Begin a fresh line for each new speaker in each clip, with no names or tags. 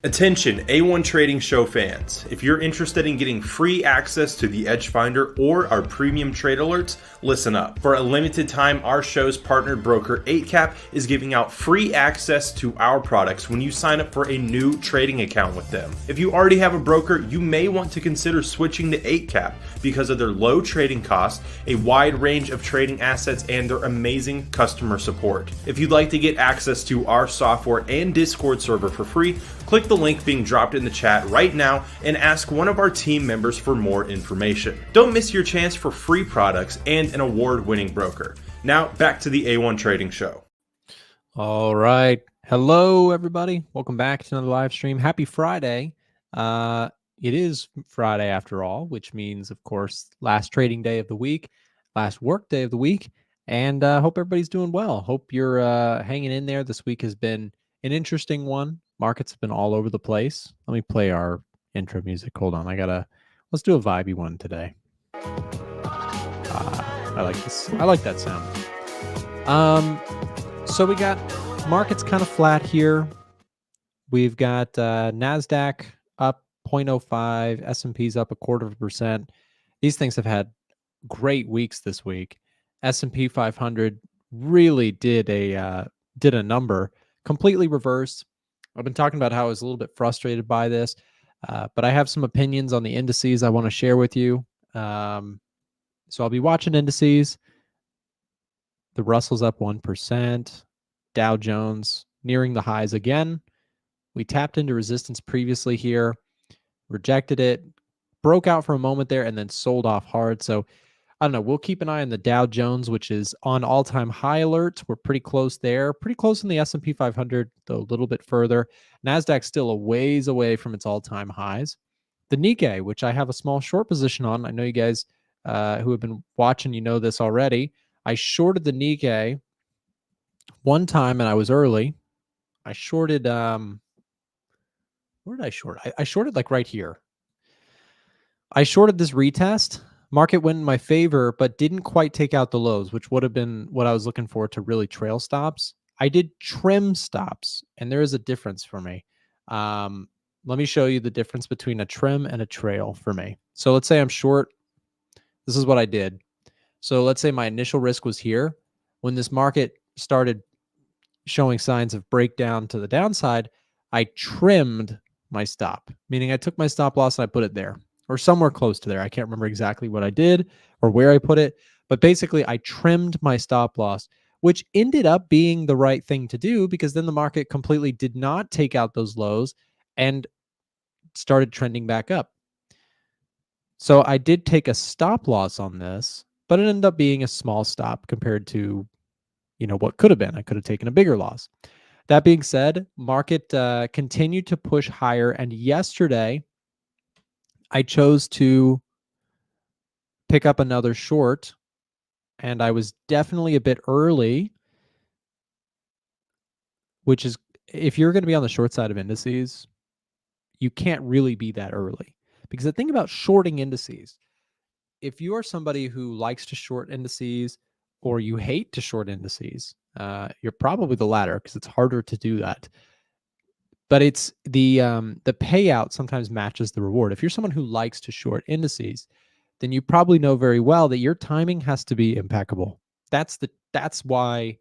Attention A1 Trading Show fans. If you're interested in getting free access to the Edge Finder or our premium trade alerts, listen up. For a limited time, our show's partnered broker 8cap is giving out free access to our products when you sign up for a new trading account with them. If you already have a broker, you may want to consider switching to 8cap because of their low trading costs, a wide range of trading assets, and their amazing customer support. If you'd like to get access to our software and Discord server for free, click the link being dropped in the chat right now and ask one of our team members for more information. Don't miss your chance for free products and an award-winning broker. Now, back to the A1 Trading Show.
All right. Hello, everybody. Welcome back to another live stream. Happy Friday. It is Friday after all, which means, of course, last trading day of the week, last work day of the week, and hope everybody's doing well. Hope you're hanging in there. This week has been an interesting one. Markets have been all over the place. Let me play our intro music. Hold on. Let's do a vibey one today. I like this. I like that sound. So we got markets kind of flat here. We've got NASDAQ up 0.05, S&P's up 0.25%. These things have had great weeks this week. SP500 really did a number, completely reversed. I've been talking about how I was a little bit frustrated by this, but I have some opinions on the indices I want to share with you. So I'll be watching indices. The Russell's up 1%. Dow Jones nearing the highs again. We tapped into resistance previously here, rejected it, broke out for a moment there, and then sold off hard. So I don't know. We'll keep an eye on the Dow Jones, which is on all-time high alert. We're pretty close there. Pretty close in the S&P 500, though a little bit further. NASDAQ's still a ways away from its all-time highs. The Nikkei, which I have a small short position on. I know you guys who have been watching, you know this already. I shorted the Nikkei one time, and I was early. I shorted... where did I short? I shorted like right here. I shorted this retest. Market went in my favor, but didn't quite take out the lows, which would have been what I was looking for to really trail stops. I did trim stops, and there is a difference for me. Let me show you the difference between a trim and a trail for me. So let's say I'm short. This is what I did. So let's say my initial risk was here. When this market started showing signs of breakdown to the downside, I trimmed my stop, meaning I took my stop loss and I put it there, or somewhere close to there. I can't remember exactly what I did or where I put it, but basically I trimmed my stop loss, which ended up being the right thing to do because then the market completely did not take out those lows and started trending back up. So I did take a stop loss on this, but it ended up being a small stop compared to, what could have been. I could have taken a bigger loss. That being said, market continued to push higher, and yesterday I chose to pick up another short, and I was definitely a bit early, which is, if you're going to be on the short side of indices, you can't really be that early. Because the thing about shorting indices, if you are somebody who likes to short indices or you hate to short indices, you're probably the latter because it's harder to do that. But it's the payout sometimes matches the reward. If you're someone who likes to short indices, then you probably know very well that your timing has to be impeccable. That's why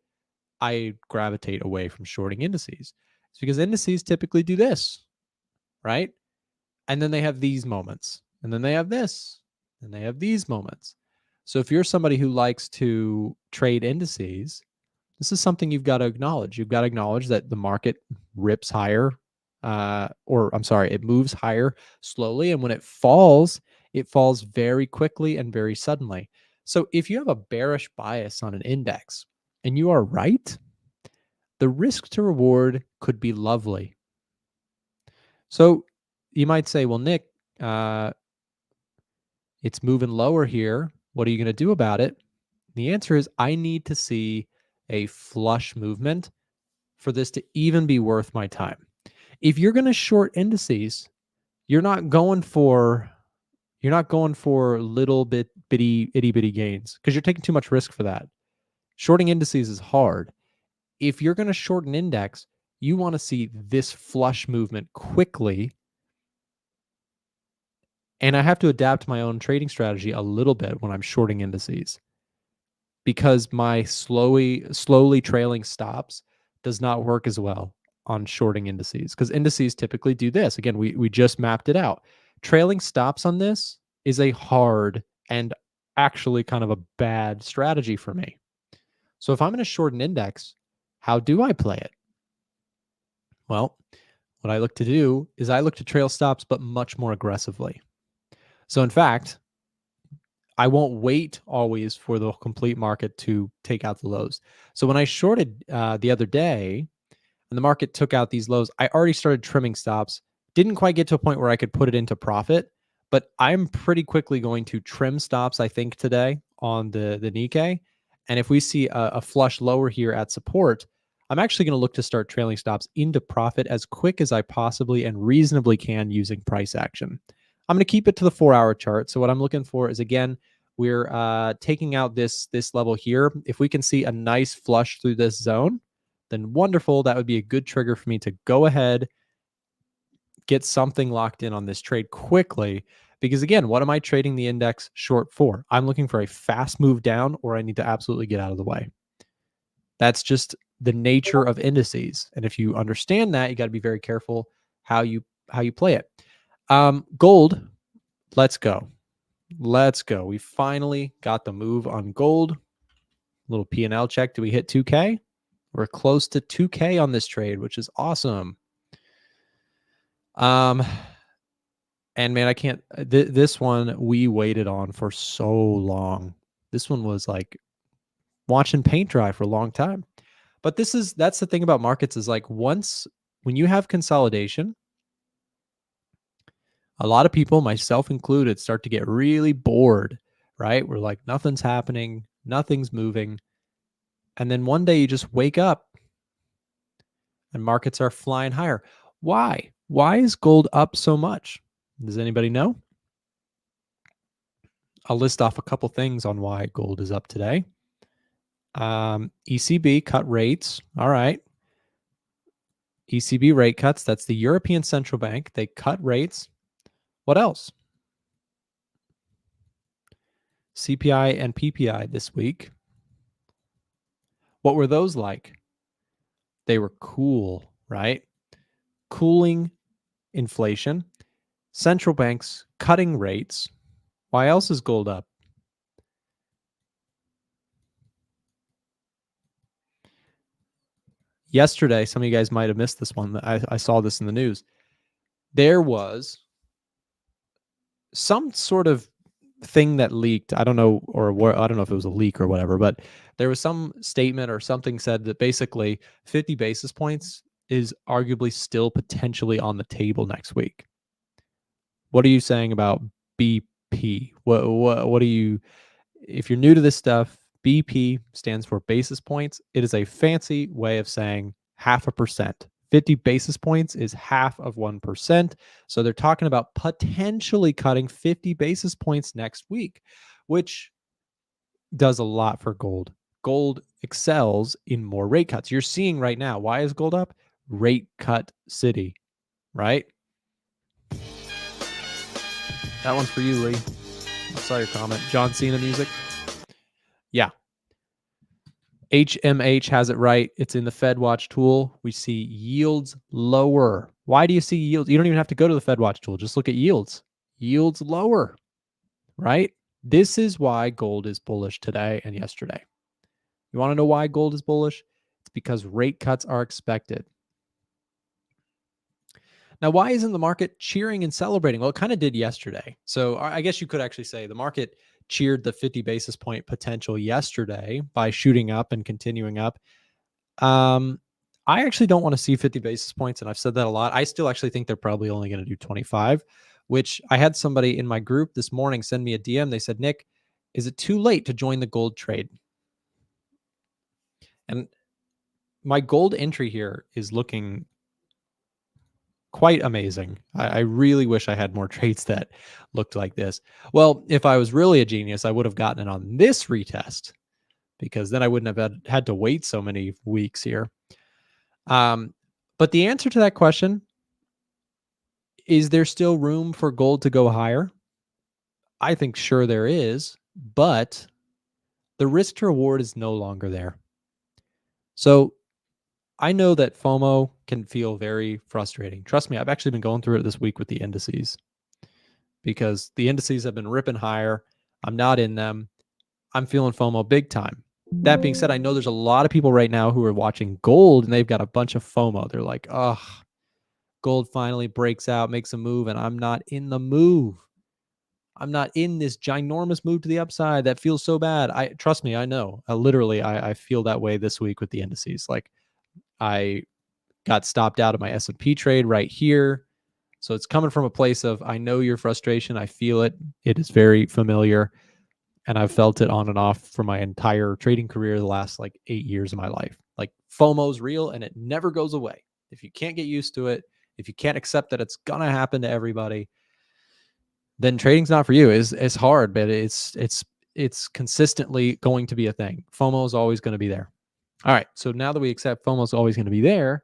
I gravitate away from shorting indices. It's because indices typically do this, right? And then they have these moments, and then they have this, and they have these moments. So if you're somebody who likes to trade indices, this is something you've got to acknowledge. You've got to acknowledge that the market rips higher, it moves higher slowly. And when it falls very quickly and very suddenly. So if you have a bearish bias on an index and you are right, the risk to reward could be lovely. So you might say, well, Nick, it's moving lower here. What are you going to do about it? The answer is I need to see a flush movement for this to even be worth my time. If you're going to short indices, you're not going for little itty bitty gains because you're taking too much risk for that. Shorting indices is hard. If you're going to short an index, You want to see this flush movement quickly. And I have to adapt my own trading strategy a little bit when I'm shorting indices, because my slowly trailing stops does not work as well on shorting indices, because indices typically do this. Again, we just mapped it out. Trailing stops on this is a hard and actually kind of a bad strategy for me. So if I'm going to short an index, how do I play it? Well, what I look to do is I look to trail stops, but much more aggressively. So in fact, I won't wait always for the complete market to take out the lows. So when I shorted the other day and the market took out these lows, I already started trimming stops. Didn't quite get to a point where I could put it into profit, but I'm pretty quickly going to trim stops, I think, today on the Nikkei. And if we see a flush lower here at support, I'm actually going to look to start trailing stops into profit as quick as I possibly and reasonably can using price action. I'm going to keep it to the 4-hour chart. So what I'm looking for is, again, we're taking out this level here. If we can see a nice flush through this zone, then wonderful. That would be a good trigger for me to go ahead, get something locked in on this trade quickly. Because again, what am I trading the index short for? I'm looking for a fast move down, or I need to absolutely get out of the way. That's just the nature of indices. And if you understand that, you got to be very careful how you play it. Gold, let's go. Let's go. We finally got the move on gold. Little P&L check. Do we hit 2K? We're close to 2K on this trade, which is awesome. And man, I can't, this one we waited on for so long. This one was like watching paint dry for a long time. But that's the thing about markets, is like when you have consolidation, a lot of people, myself included, start to get really bored, right? We're like, nothing's happening, nothing's moving. And then one day you just wake up and markets are flying higher. Why? Why is gold up so much? Does anybody know? I'll list off a couple things on why gold is up today. ECB cut rates. All right. ECB rate cuts. That's the European Central Bank. They cut rates. What else? CPI and PPI this week. What were those like? They were cool, right? Cooling inflation. Central banks cutting rates. Why else is gold up? Yesterday, some of you guys might have missed this one. I saw this in the news. There was some sort of thing that leaked. I don't know, I don't know if it was a leak or whatever, but there was some statement or something said that basically 50 basis points is arguably still potentially on the table next week. What are you saying about BP? What are you, if you're new to this stuff, BP stands for basis points. It is a fancy way of saying 0.5%. 50 basis points is 0.5%. So they're talking about potentially cutting 50 basis points next week, which does a lot for gold. Gold excels in more rate cuts. You're seeing right now, why is gold up? Rate cut city, right? That one's for you, Lee. I saw your comment. John Cena music. Yeah. HMH has it right. It's in the FedWatch tool. We see yields lower. Why do you see yields? You don't even have to go to the FedWatch tool. Just look at yields. Yields lower, right? This is why gold is bullish today and yesterday. You want to know why gold is bullish? It's because rate cuts are expected. Now, why isn't the market cheering and celebrating? Well, it kind of did yesterday. So I guess you could actually say the market cheered the 50 basis point potential yesterday by shooting up and continuing up. I actually don't want to see 50 basis points, and I've said that a lot. I still actually think they're probably only going to do 25, which I had somebody in my group this morning send me a DM. They said, Nick, is it too late to join the gold trade? And my gold entry here is looking quite amazing. I really wish I had more trades that looked like this. Well, if I was really a genius, I would have gotten it on this retest, because then I wouldn't have had to wait so many weeks here. But But the answer to that question, is there still room for gold to go higher? I think sure there is, but the risk to reward is no longer there. So I know that FOMO can feel very frustrating. Trust me, I've actually been going through it this week with the indices because the indices have been ripping higher. I'm not in them. I'm feeling FOMO big time. That being said, I know there's a lot of people right now who are watching gold and they've got a bunch of FOMO. They're like, oh, gold finally breaks out, makes a move, and I'm not in the move. I'm not in this ginormous move to the upside. That feels so bad. Trust me, I know. Literally, I feel that way this week with the indices. Like I got stopped out of my S&P trade right here. So it's coming from a place of, I know your frustration. I feel it. It is very familiar. And I've felt it on and off for my entire trading career, the last like 8 years of my life. Like FOMO's real and it never goes away. If you can't get used to it, if you can't accept that it's going to happen to everybody, then trading's not for you. It's hard, but it's consistently going to be a thing. FOMO is always going to be there. All right. So now that we accept FOMO is always going to be there,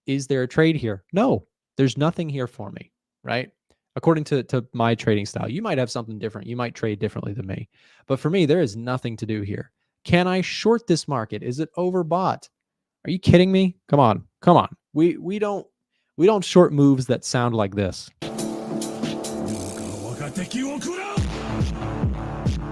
is there a trade here? No, there's nothing here for me, right? According to my trading style, you might have something different. You might trade differently than me. But for me, there is nothing to do here. Can I short this market? Is it overbought? Are you kidding me? Come on. Come on. We don't short moves that sound like this.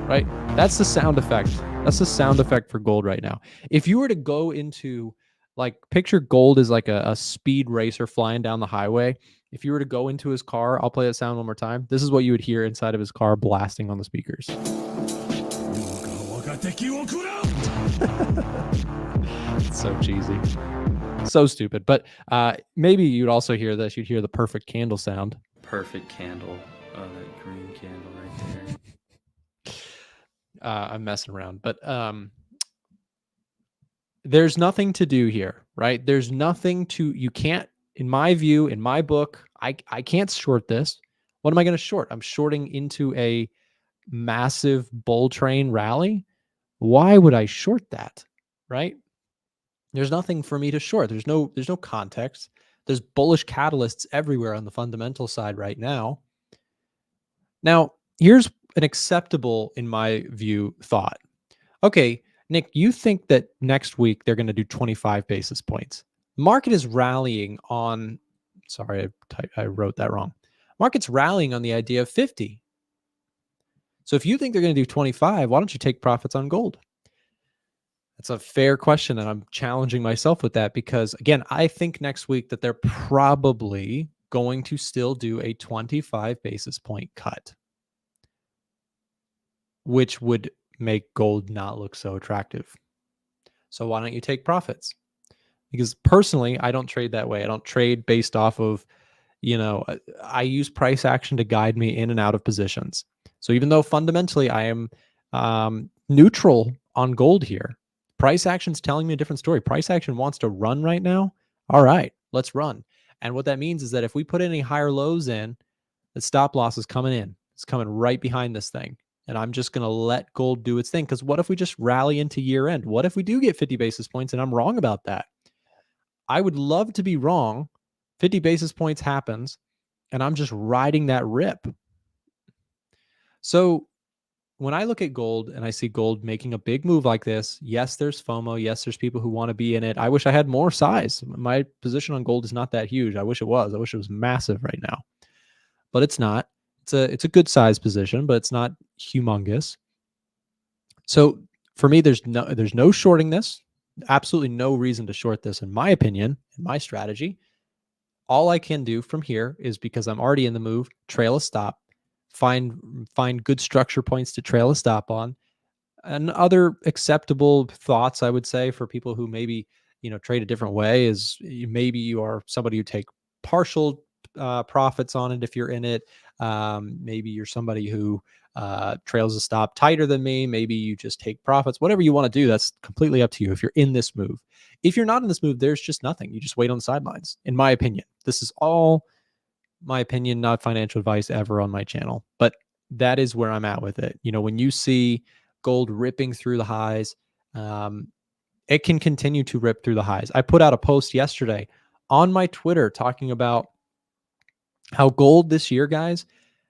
Right? That's the sound effect. That's the sound effect for gold right now. If you were to go into, like, picture gold as like a speed racer flying down the highway. If you were to go into his car, I'll play that sound one more time. This is what you would hear inside of his car blasting on the speakers. It's so cheesy. So stupid. But maybe you'd also hear this. You'd hear the perfect candle sound.
Perfect candle. Oh, that green candle right there.
I'm messing around, but there's nothing to do here, right? There's nothing to, you can't, in my view, in my book, I can't short this. What am I going to short? I'm shorting into a massive bull train rally. Why would I short that? Right? There's nothing for me to short. There's no context. There's bullish catalysts everywhere on the fundamental side right now. Now, here's an acceptable, in my view, thought. Okay, Nick, you think that next week they're going to do 25 basis points. Market is rallying on, sorry, I wrote that wrong. Market's rallying on the idea of 50. So if you think they're going to do 25, why don't you take profits on gold? That's a fair question, and I'm challenging myself with that because, again, I think next week that they're probably going to still do a 25 basis point cut, which would make gold not look so attractive. So why don't you take profits? Because personally, I don't trade that way. I don't trade based off of, I use price action to guide me in and out of positions. So even though fundamentally I am neutral on gold here, price action's telling me a different story. Price action wants to run right now. All right, let's run. And what that means is that if we put any higher lows in, the stop loss is coming in. It's coming right behind this thing. And I'm just going to let gold do its thing. Because what if we just rally into year end? What if we do get 50 basis points and I'm wrong about that? I would love to be wrong. 50 basis points happens and I'm just riding that rip. So when I look at gold and I see gold making a big move like this, yes, there's FOMO. Yes, there's people who want to be in it. I wish I had more size. My position on gold is not that huge. I wish it was. I wish it was massive right now, but it's not. It's a good size position, but it's not humongous. So for me, there's no shorting this. Absolutely no reason to short this, in my opinion, in my strategy. All I can do from here is, because I'm already in the move, trail a stop, find good structure points to trail a stop on, and other acceptable thoughts, I would say, for people who maybe trade a different way is maybe you are somebody who take partial profits on it if you're in it. Maybe you're somebody who trails a stop tighter than me. Maybe you just take profits. Whatever you want to do, that's completely up to you if you're in this move. If you're not in this move, there's just nothing. You just wait on the sidelines, in my opinion. This is all my opinion, not financial advice ever on my channel. But that is where I'm at with it. When you see gold ripping through the highs, it can continue to rip through the highs. I put out a post yesterday on my Twitter talking about how gold this year, guys,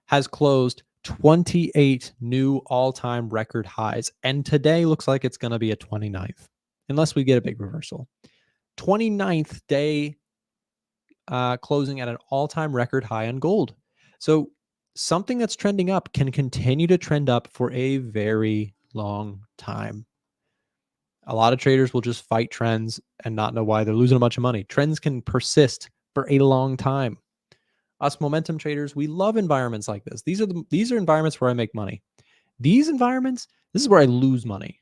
has closed 28 new all-time record highs. And today looks like it's going to be a 29th, unless we get a big reversal. 29th day closing at an all-time record high on gold. So something that's trending up can continue to trend up for a very long time. A lot of traders will just fight trends and not know why they're losing a bunch of money. Trends can persist for a long time. Us momentum traders, we love environments like this. These are environments where I make money. These environments, this is where I lose money.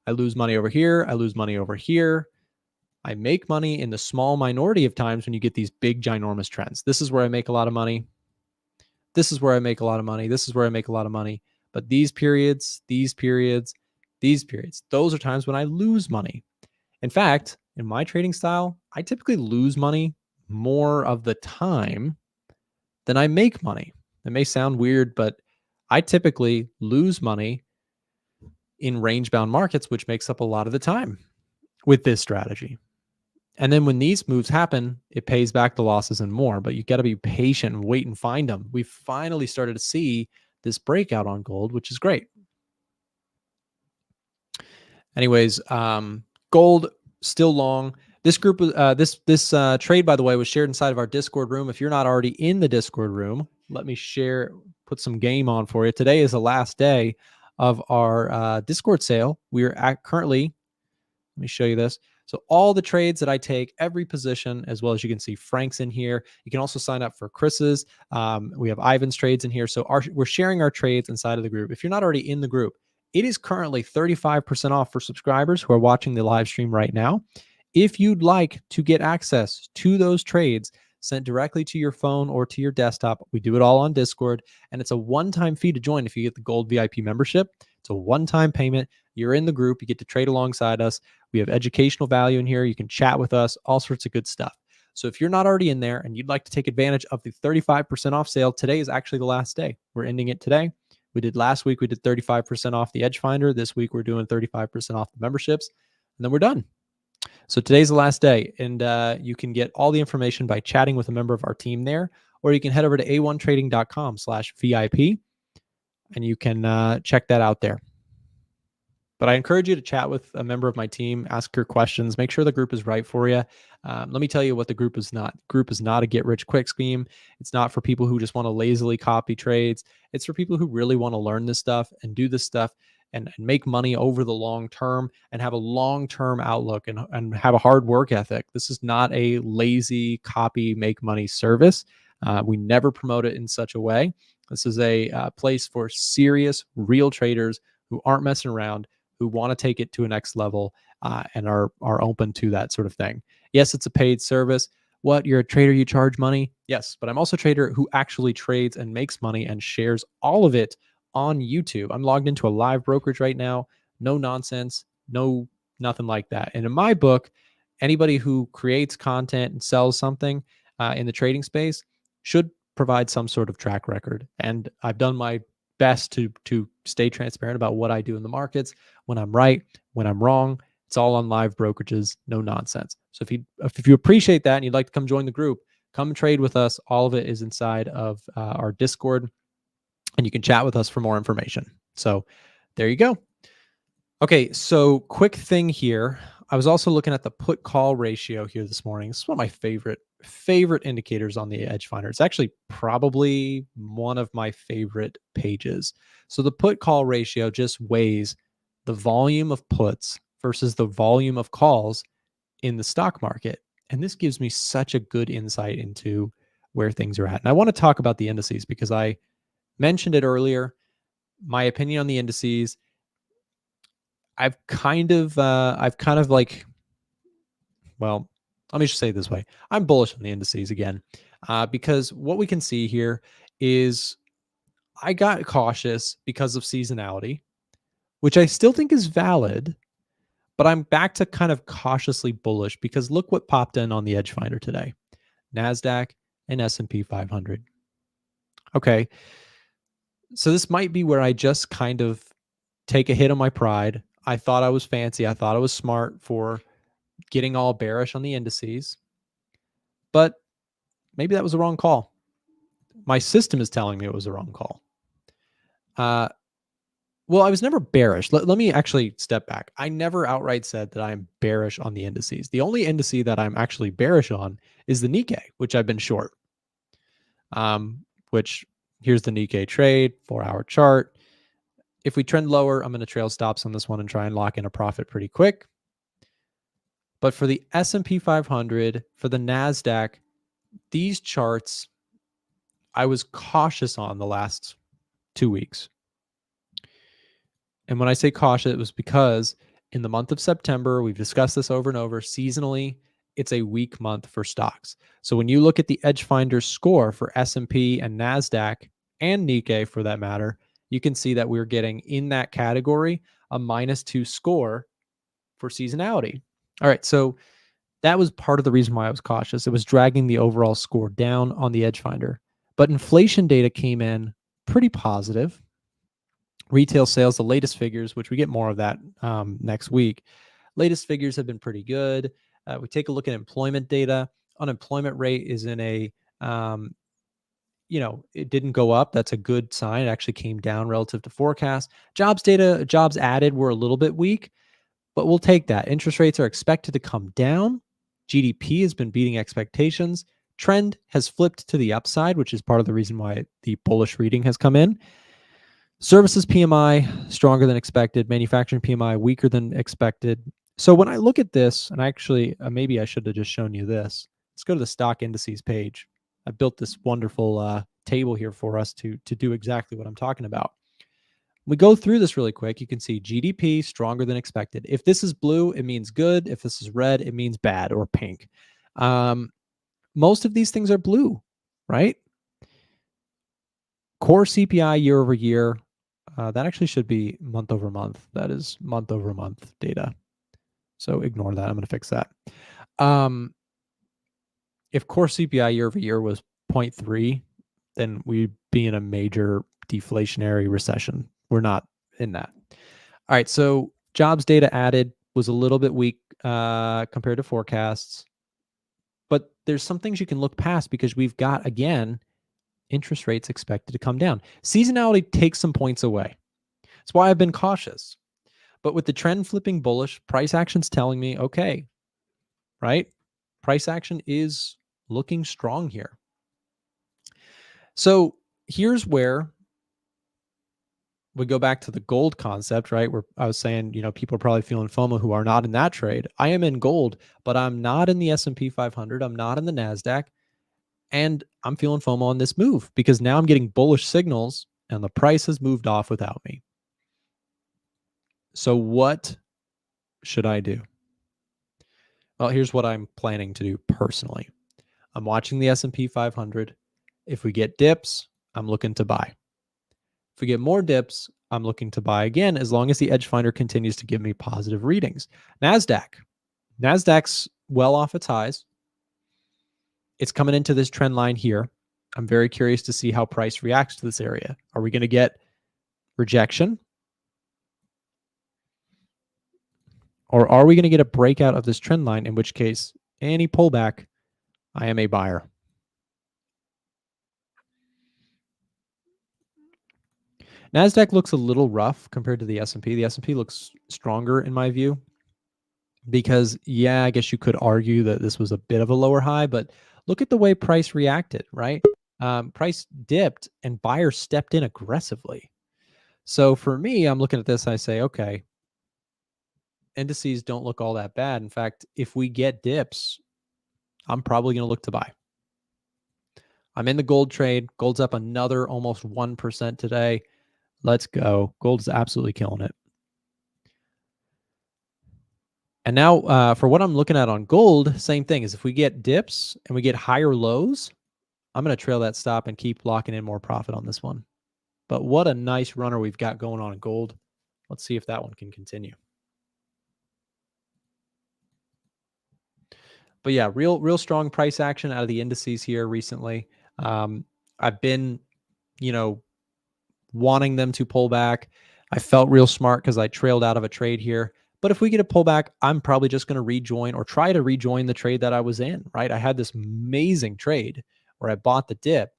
I lose money over here. I lose money over here. I make money in the small minority of times when you get these big, ginormous trends. This is where I make a lot of money. This is where I make a lot of money. This is where I make a lot of money. But these periods, those are times when I lose money. In fact, in my trading style, I typically lose money more of the time than I make money. It may sound weird, but I typically lose money in range-bound markets, which makes up a lot of the time with this strategy. And then when these moves happen, it pays back the losses and more, but you got to be patient and wait and find them. We finally started to see this breakout on gold, which is great. Anyways, gold still long. This group, this trade, by the way, was shared inside of our Discord room. If you're not already in the Discord room, let me put some game on for you. Today is the last day of our Discord sale. We are at currently, let me show you this. So all the trades that I take, every position, as well as you can see Frank's in here. You can also sign up for Chris's. We have Ivan's trades in here. So we're sharing our trades inside of the group. If you're not already in the group, it is currently 35% off for subscribers who are watching the live stream right now. If you'd like to get access to those trades sent directly to your phone or to your desktop, we do it all on Discord, and it's a one-time fee to join if you get the Gold VIP membership. It's a one-time payment. You're in the group. You get to trade alongside us. We have educational value in here. You can chat with us, all sorts of good stuff. So if you're not already in there and you'd like to take advantage of the 35% off sale, today is actually the last day. We're ending it today. We did last week, we did 35% off the Edge Finder. This week, we're doing 35% off the memberships, and then we're done. So today's the last day, and you can get all the information by chatting with a member of our team there, or you can head over to a1trading.com/VIP, and you can check that out there. But I encourage you to chat with a member of my team, ask your questions, make sure the group is right for you. Let me tell you what the group is not. Group is not a get-rich-quick scheme. It's not for people who just want to lazily copy trades. It's for people who really want to learn this stuff and do this stuff and make money over the long term and have a long-term outlook and have a hard work ethic. This is not a lazy copy, make money service. We never promote it in such a way. This is a place for serious, real traders who aren't messing around, who want to take it to a next level and are open to that sort of thing. Yes, it's a paid service. What, you're a trader, you charge money? Yes, but I'm also a trader who actually trades and makes money and shares all of it on YouTube. I'm logged into a live brokerage right now. No nonsense, nothing like that. And in my book, anybody who creates content and sells something in the trading space should provide some sort of track record. And I've done my best to stay transparent about what I do in the markets, when I'm right, when I'm wrong. It's all on live brokerages, no nonsense. So if you appreciate that and you'd like to come join the group, come trade with us. All of it is inside of our Discord, and you can chat with us for more information. So there you go. Okay, so quick thing here. I was also looking at the put call ratio here this morning. This is one of my favorite indicators on the Edge Finder. It's actually probably one of my favorite pages. So the put call ratio just weighs the volume of puts versus the volume of calls in the stock market. And this gives me such a good insight into where things are at. And I want to talk about the indices because I mentioned it earlier. My opinion on the indices, I've kind of like, well, let me just say it this way. I'm bullish on the indices again, because what we can see here is I got cautious because of seasonality, which I still think is valid, but I'm back to kind of cautiously bullish because look what popped in on the Edge Finder today. NASDAQ and S&P 500. Okay. So this might be where I just kind of take a hit on my pride. I thought I was fancy. I thought I was smart for getting all bearish on the indices. but maybe that was the wrong call. My system is telling me it was the wrong call. Well, I was never bearish. Let me actually step back. I never outright said that I'm bearish on the indices. The only indice that I'm actually bearish on is the Nikkei, which I've been short. Which here's the Nikkei trade, 4-hour chart. If we trend lower, I'm going to trail stops on this one and try and lock in a profit pretty quick. But for the S&P 500, for the NASDAQ, these charts, I was cautious on the last 2 weeks. And when I say cautious, it was because in the month of September, we've discussed this over and over, seasonally, it's a weak month for stocks. So when you look at the Edge Finder score for S&P and NASDAQ and Nikkei for that matter, you can see that we're getting in that category a -2 score for seasonality. All right, so that was part of the reason why I was cautious. It was dragging the overall score down on the Edge Finder. But inflation data came in pretty positive. Retail sales, the latest figures, which we get more of that next week. Latest figures have been pretty good. We take a look at employment data. Unemployment rate is in a, it didn't go up. That's a good sign. It actually came down relative to forecast. Jobs data, jobs added were a little bit weak, but we'll take that. Interest rates are expected to come down. GDP has been beating expectations. Trend has flipped to the upside, which is part of the reason why the bullish reading has come in. Services PMI, stronger than expected. Manufacturing PMI, weaker than expected. So when I look at this, and actually, maybe I should have just shown you this. Let's go to the stock indices page. I built this wonderful table here for us to do exactly what I'm talking about. We go through this really quick. You can see GDP stronger than expected. If this is blue, it means good. If this is red, it means bad or pink. Most of these things are blue, right? Core CPI year over year. That actually should be month over month. That is month over month data. So ignore that. I'm going to fix that. If core CPI year over year was 0.3, then we'd be in a major deflationary recession. We're not in that. All right. So jobs data added was a little bit weak compared to forecasts. But there's some things you can look past because we've got, again, interest rates expected to come down. Seasonality takes some points away. That's why I've been cautious. But with the trend flipping bullish, price action's telling me, okay, right? Price action is looking strong here. So here's where we go back to the gold concept, right? Where I was saying, people are probably feeling FOMO who are not in that trade. I am in gold, but I'm not in the S&P 500. I'm not in the NASDAQ. And I'm feeling FOMO on this move because now I'm getting bullish signals and the price has moved off without me. So what should I do? Well, here's what I'm planning to do personally. I'm watching the S&P 500. If we get dips, I'm looking to buy. If we get more dips, I'm looking to buy again, as long as the Edge Finder continues to give me positive readings. NASDAQ's well off its highs. It's coming into this trend line here. I'm very curious to see how price reacts to this area. Are we going to get rejection? Or are we going to get a breakout of this trend line, in which case, any pullback, I am a buyer. NASDAQ looks a little rough compared to the S&P. The S&P looks stronger in my view because, I guess you could argue that this was a bit of a lower high, but look at the way price reacted, right? Price dipped and buyers stepped in aggressively. So for me, I'm looking at this, I say, okay, indices don't look all that bad. In fact, if we get dips, I'm probably going to look to buy. I'm in the gold trade. Gold's up another almost 1% today. Let's go. Gold's absolutely killing it. And now for what I'm looking at on gold, same thing is if we get dips and we get higher lows, I'm going to trail that stop and keep locking in more profit on this one. But what a nice runner we've got going on in gold. Let's see if that one can continue. But yeah, real strong price action out of the indices here recently. I've been, wanting them to pull back. I felt real smart because I trailed out of a trade here. But if we get a pullback, I'm probably just going to rejoin or try to rejoin the trade that I was in, right? I had this amazing trade where I bought the dip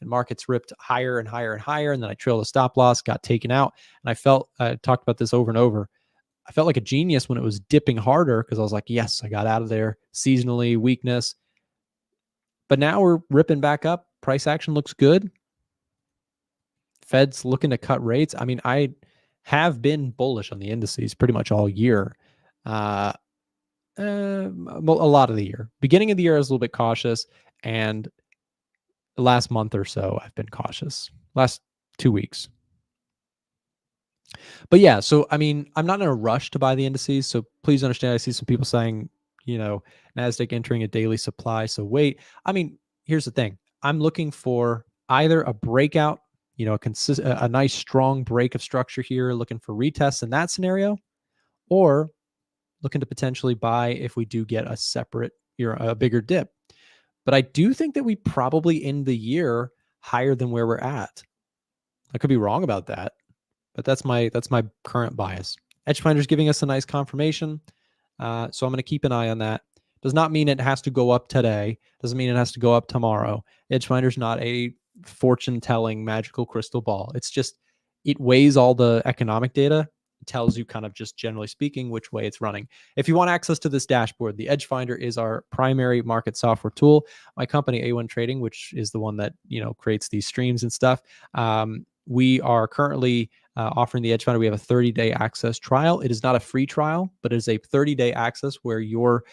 and markets ripped higher and higher and higher. And then I trailed a stop loss, got taken out. And I talked about this over and over. I felt like a genius when it was dipping harder because I was like, yes, I got out of there. Seasonally, weakness. But now we're ripping back up. Price action looks good. Fed's looking to cut rates. I mean, I have been bullish on the indices pretty much all year. A lot of the year. Beginning of the year, I was a little bit cautious. And the last month or so, I've been cautious. Last 2 weeks. But yeah, so I mean, I'm not in a rush to buy the indices. So please understand, I see some people saying, NASDAQ entering a daily supply. So wait, I mean, here's the thing. I'm looking for either a breakout, a nice strong break of structure here, looking for retests in that scenario, or looking to potentially buy if we do get a separate, a bigger dip. But I do think that we probably end the year higher than where we're at. I could be wrong about that, but that's my current bias. Edgefinder's giving us a nice confirmation, so I'm going to keep an eye on that. Does not mean it has to go up today. Doesn't mean it has to go up tomorrow. Edgefinder's not a fortune-telling magical crystal ball. It's just, it weighs all the economic data, tells you kind of just generally speaking which way it's running. If you want access to this dashboard, the Edgefinder is our primary market software tool. My company, A1 Trading, which is the one that creates these streams and stuff, we are currently offering the Edgefinder. We have a 30-day access trial. It is not a free trial, but it is a 30-day access where your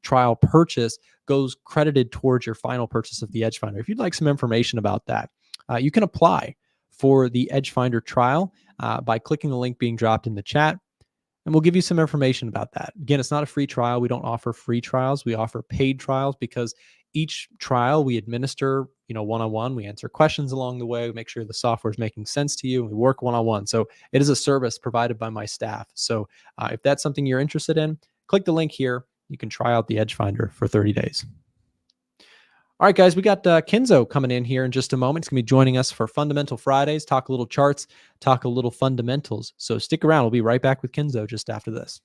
trial purchase goes credited towards your final purchase of the Edgefinder. If you'd like some information about that, you can apply for the Edgefinder trial by clicking the link being dropped in the chat, and we'll give you some information about that. Again, it's not a free trial. We don't offer free trials. We offer paid trials because each trial we administer, one-on-one. We answer questions along the way. We make sure the software is making sense to you. And we work one-on-one. So it is a service provided by my staff. So if that's something you're interested in, click the link here. You can try out the Edgefinder for 30 days. All right, guys, we got Kenzo coming in here in just a moment. He's going to be joining us for Fundamental Fridays, talk a little charts, talk a little fundamentals. So stick around. We'll be right back with Kenzo just after this.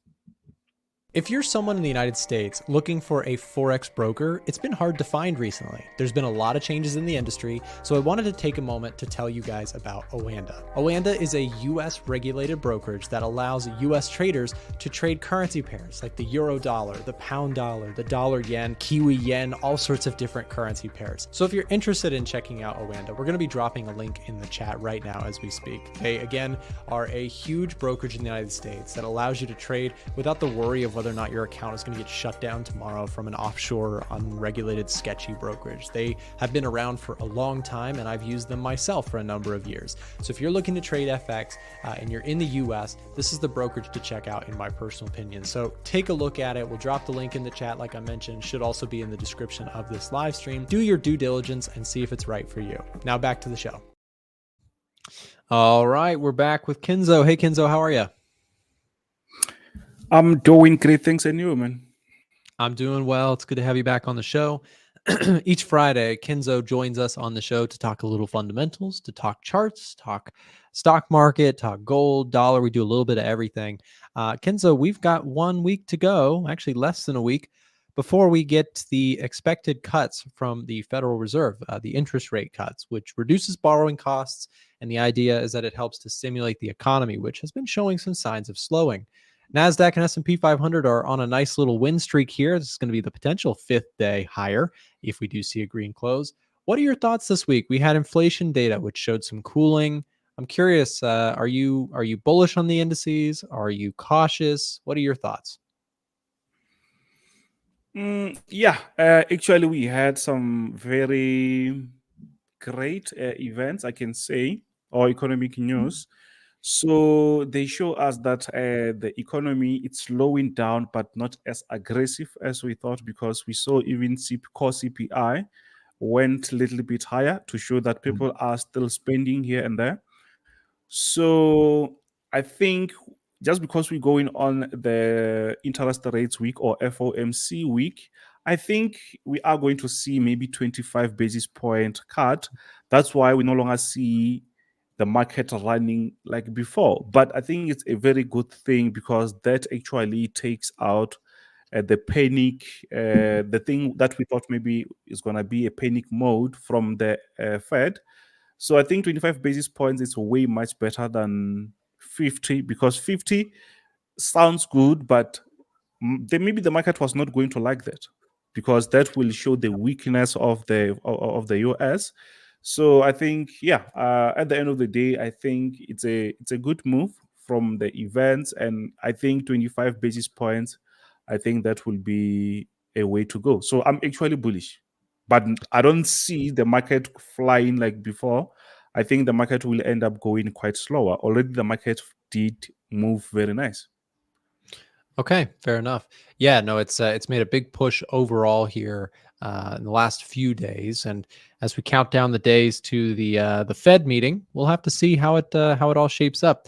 If you're someone in the United States looking for a Forex broker, it's been hard to find recently. There's been a lot of changes in the industry, so I wanted to take a moment to tell you guys about Oanda. Oanda is a US regulated brokerage that allows US traders to trade currency pairs like the euro dollar, the pound dollar, the dollar yen, Kiwi yen, all sorts of different currency pairs. So if you're interested in checking out Oanda, we're going to be dropping a link in the chat right now as we speak. They, again, are a huge brokerage in the United States that allows you to trade without the worry of whether or not your account is going to get shut down tomorrow from an offshore, unregulated, sketchy brokerage. They have been around for a long time, and I've used them myself for a number of years. So if you're looking to trade FX and you're in the US, this is the brokerage to check out in my personal opinion. So take a look at it. We'll drop the link in the chat, like I mentioned, should also be in the description of this live stream. Do your due diligence and see if it's right for you. Now back to the show. All right, we're back with Kenzo. Hey, Kenzo, how are you?
I'm doing great. Thanks, and you, man?
I'm doing well. It's good to have you back on the show. Each Friday, Kenzo joins us on the show to talk a little fundamentals, to talk charts, talk stock market, talk gold, dollar. We do a little bit of everything. Kenzo, we've got 1 week to go, actually less than a week, before we get the expected cuts from the Federal Reserve, the interest rate cuts, which reduces borrowing costs. And the idea is that it helps to stimulate the economy, which has been showing some signs of slowing. NASDAQ and S&P 500 are on a nice little win streak here. This is going to be the potential 5th day higher if we do see a green close. What are your thoughts this week? We had inflation data, which showed some cooling. I'm curious, are you bullish on the indices? Are you cautious? What are your thoughts?
Actually, we had some very great events, I can say, or economic news. So they show us that the economy it's slowing down, but not as aggressive as we thought, because we saw even core CPI went a little bit higher to show that people are still spending here and there. So I think just because we're going on the interest rates week or FOMC week, I think we are going to see maybe 25 basis point cut. That's why we no longer see the market running like before. But I think it's a very good thing because that actually takes out the panic, the thing that we thought maybe is going to be a panic mode from the Fed. So I think 25 basis points is way much better than 50 because 50 sounds good, but then maybe the market was not going to like that because that will show the weakness of the US. So I think, yeah, at the end of the day, I think it's a good move from the events, and I think 25 basis points, I think that will be a way to go. So I'm actually bullish, but I don't see the market flying like before. I think the market will end up going quite slower. Already the market did move very nice.
Okay, fair enough. Yeah, no, it's made a big push overall here in the last few days, and as we count down the days to the Fed meeting, we'll have to see how it all shapes up.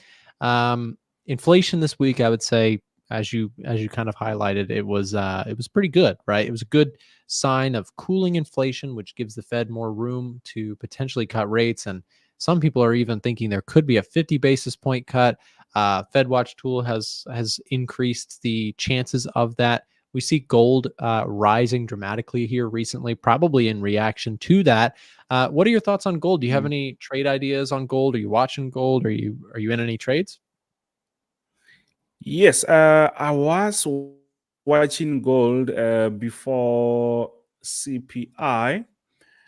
Inflation this week, I would say, as you kind of highlighted, it was pretty good, right? It was a good sign of cooling inflation, which gives the Fed more room to potentially cut rates, and some people are even thinking there could be a 50 basis point cut. FedWatch tool has increased the chances of that. We see gold rising dramatically here recently, probably in reaction to that. What are your thoughts on gold? Do you have any trade ideas on gold? Are you watching gold? Are you in any trades?
Yes, I was watching gold before CPI.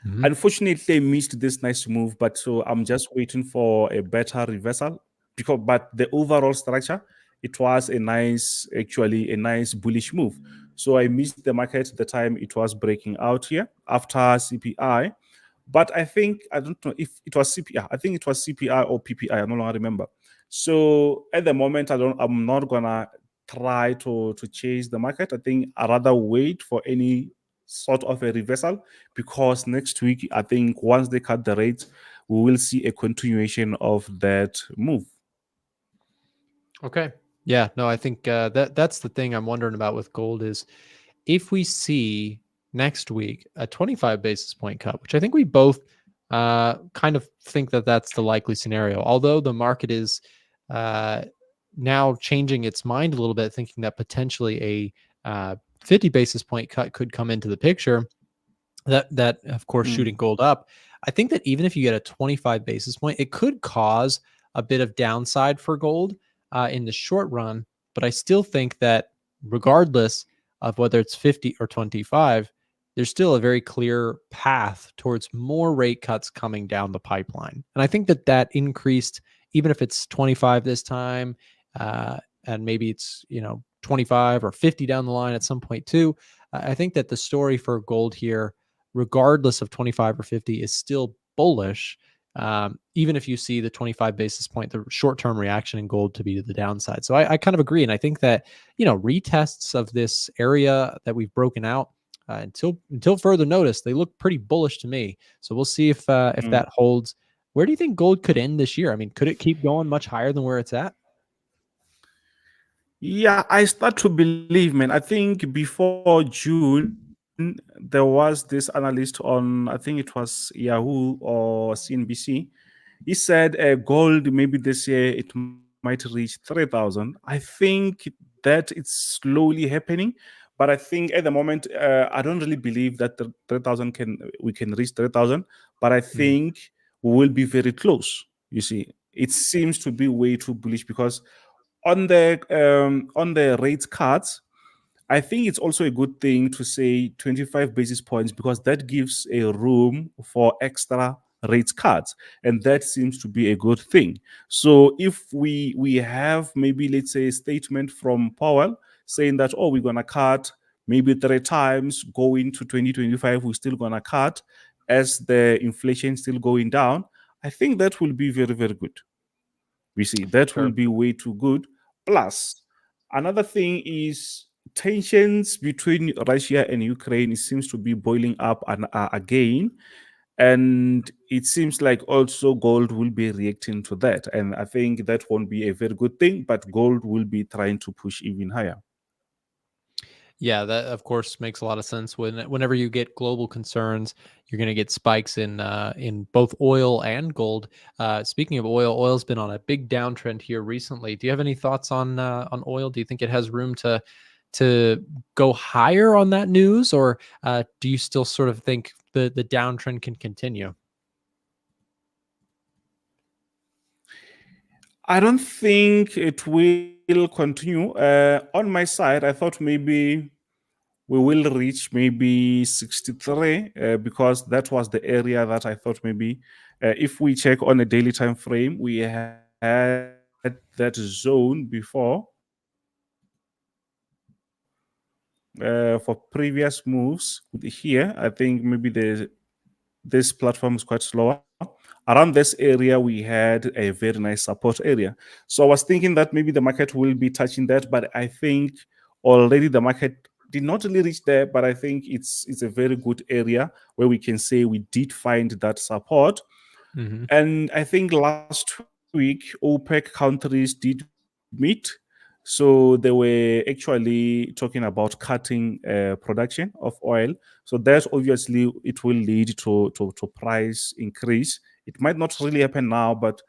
Mhm.
Unfortunately, I missed this nice move, but so I'm just waiting for a better reversal because, but the overall structure, it was actually a nice bullish move. So I missed the market the time it was breaking out here after CPI. But I think I don't know if it was CPI. I think it was CPI or PPI. I no longer remember. So at the moment, I'm not gonna try to chase the market. I think I rather wait for any sort of a reversal because next week I think once they cut the rates, we will see a continuation of that move.
Okay. Yeah. No, I think that's the thing I'm wondering about with gold is if we see next week a 25 basis point cut, which I think we both kind of think that that's the likely scenario. Although the market is uh, now changing its mind a little bit, thinking that potentially a 50 basis point cut could come into the picture. That of course shooting gold up. I think that even if you get a 25 basis point, it could cause a bit of downside for gold in the short run. But I still think that regardless of whether it's 50 or 25, there's still a very clear path towards more rate cuts coming down the pipeline. And I think that that increased, even if it's 25 this time, and maybe it's 25 or 50 down the line at some point too. I think that the story for gold here, regardless of 25 or 50, is still bullish. Even if you see the 25 basis point, the short-term reaction in gold to be to the downside. So I kind of agree. And I think that, retests of this area that we've broken out until further notice, they look pretty bullish to me. So we'll see if that holds. Where do you think gold could end this year? I mean, could it keep going much higher than where it's at?
Yeah, I start to believe, man. I think before June, there was this analyst on, I think it was Yahoo or CNBC. He said gold maybe this year it might reach 3,000. I think that it's slowly happening, but I think at the moment I don't really believe that the 3,000 we can reach 3,000. But I think we will be very close. You see, it seems to be way too bullish because on the rate cards, I think it's also a good thing to say 25 basis points because that gives a room for extra rate cards, and that seems to be a good thing. So if we have maybe let's say a statement from Powell saying that we're gonna cut maybe 3 times going to 2025, we're still gonna cut as the inflation still going down, I think that will be very, very good. We see that will
Sure.
be way too good. Plus, another thing is tensions between Russia and Ukraine. It seems to be boiling up again, and it seems like also gold will be reacting to that. And I think that won't be a very good thing, but gold will be trying to push even higher.
Yeah, that of course makes a lot of sense. Whenever you get global concerns, you're going to get spikes in both oil and gold. Speaking of oil, oil's been on a big downtrend here recently. Do you have any thoughts on oil? Do you think it has room to go higher on that news, or do you still sort of think the downtrend can continue?
I don't think it will continue. On my side, I thought maybe we will reach maybe 63 because that was the area that I thought maybe if we check on a daily time frame, we had that zone before for previous moves. Here, I think maybe this platform is quite slower. Around this area, we had a very nice support area. So I was thinking that maybe the market will be touching that, but I think already the market did not really reach there. But I think it's a very good area where we can say we did find that support.
Hmm.
And I think last week, OPEC countries did meet. So they were actually talking about cutting production of oil. So that obviously it will lead to price increase. It might not really happen now, but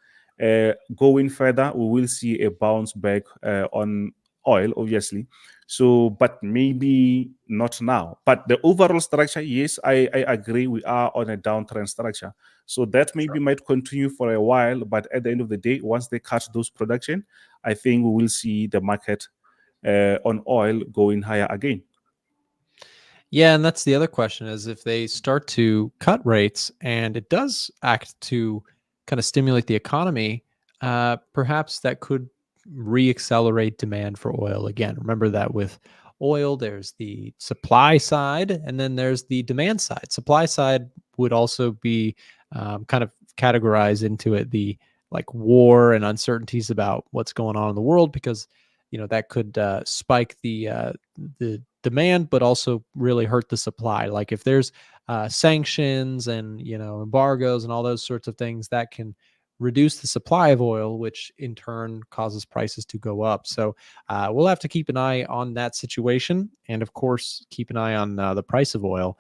going further, we will see a bounce back on oil, obviously. So, but maybe not now. But the overall structure, yes, I agree. We are on a downtrend structure. So that maybe might continue for a while, but at the end of the day, once they cut those production, I think we will see the market on oil going higher again.
Yeah, and that's the other question is if they start to cut rates and it does act to kind of stimulate the economy, perhaps that could reaccelerate demand for oil again. Remember that with oil, there's the supply side and then there's the demand side. Supply side would also be kind of categorized into it the like war and uncertainties about what's going on in the world because that could spike the demand, but also really hurt the supply. Like if there's sanctions and embargoes and all those sorts of things, that can reduce the supply of oil, which in turn causes prices to go up. So we'll have to keep an eye on that situation, and of course, keep an eye on the price of oil,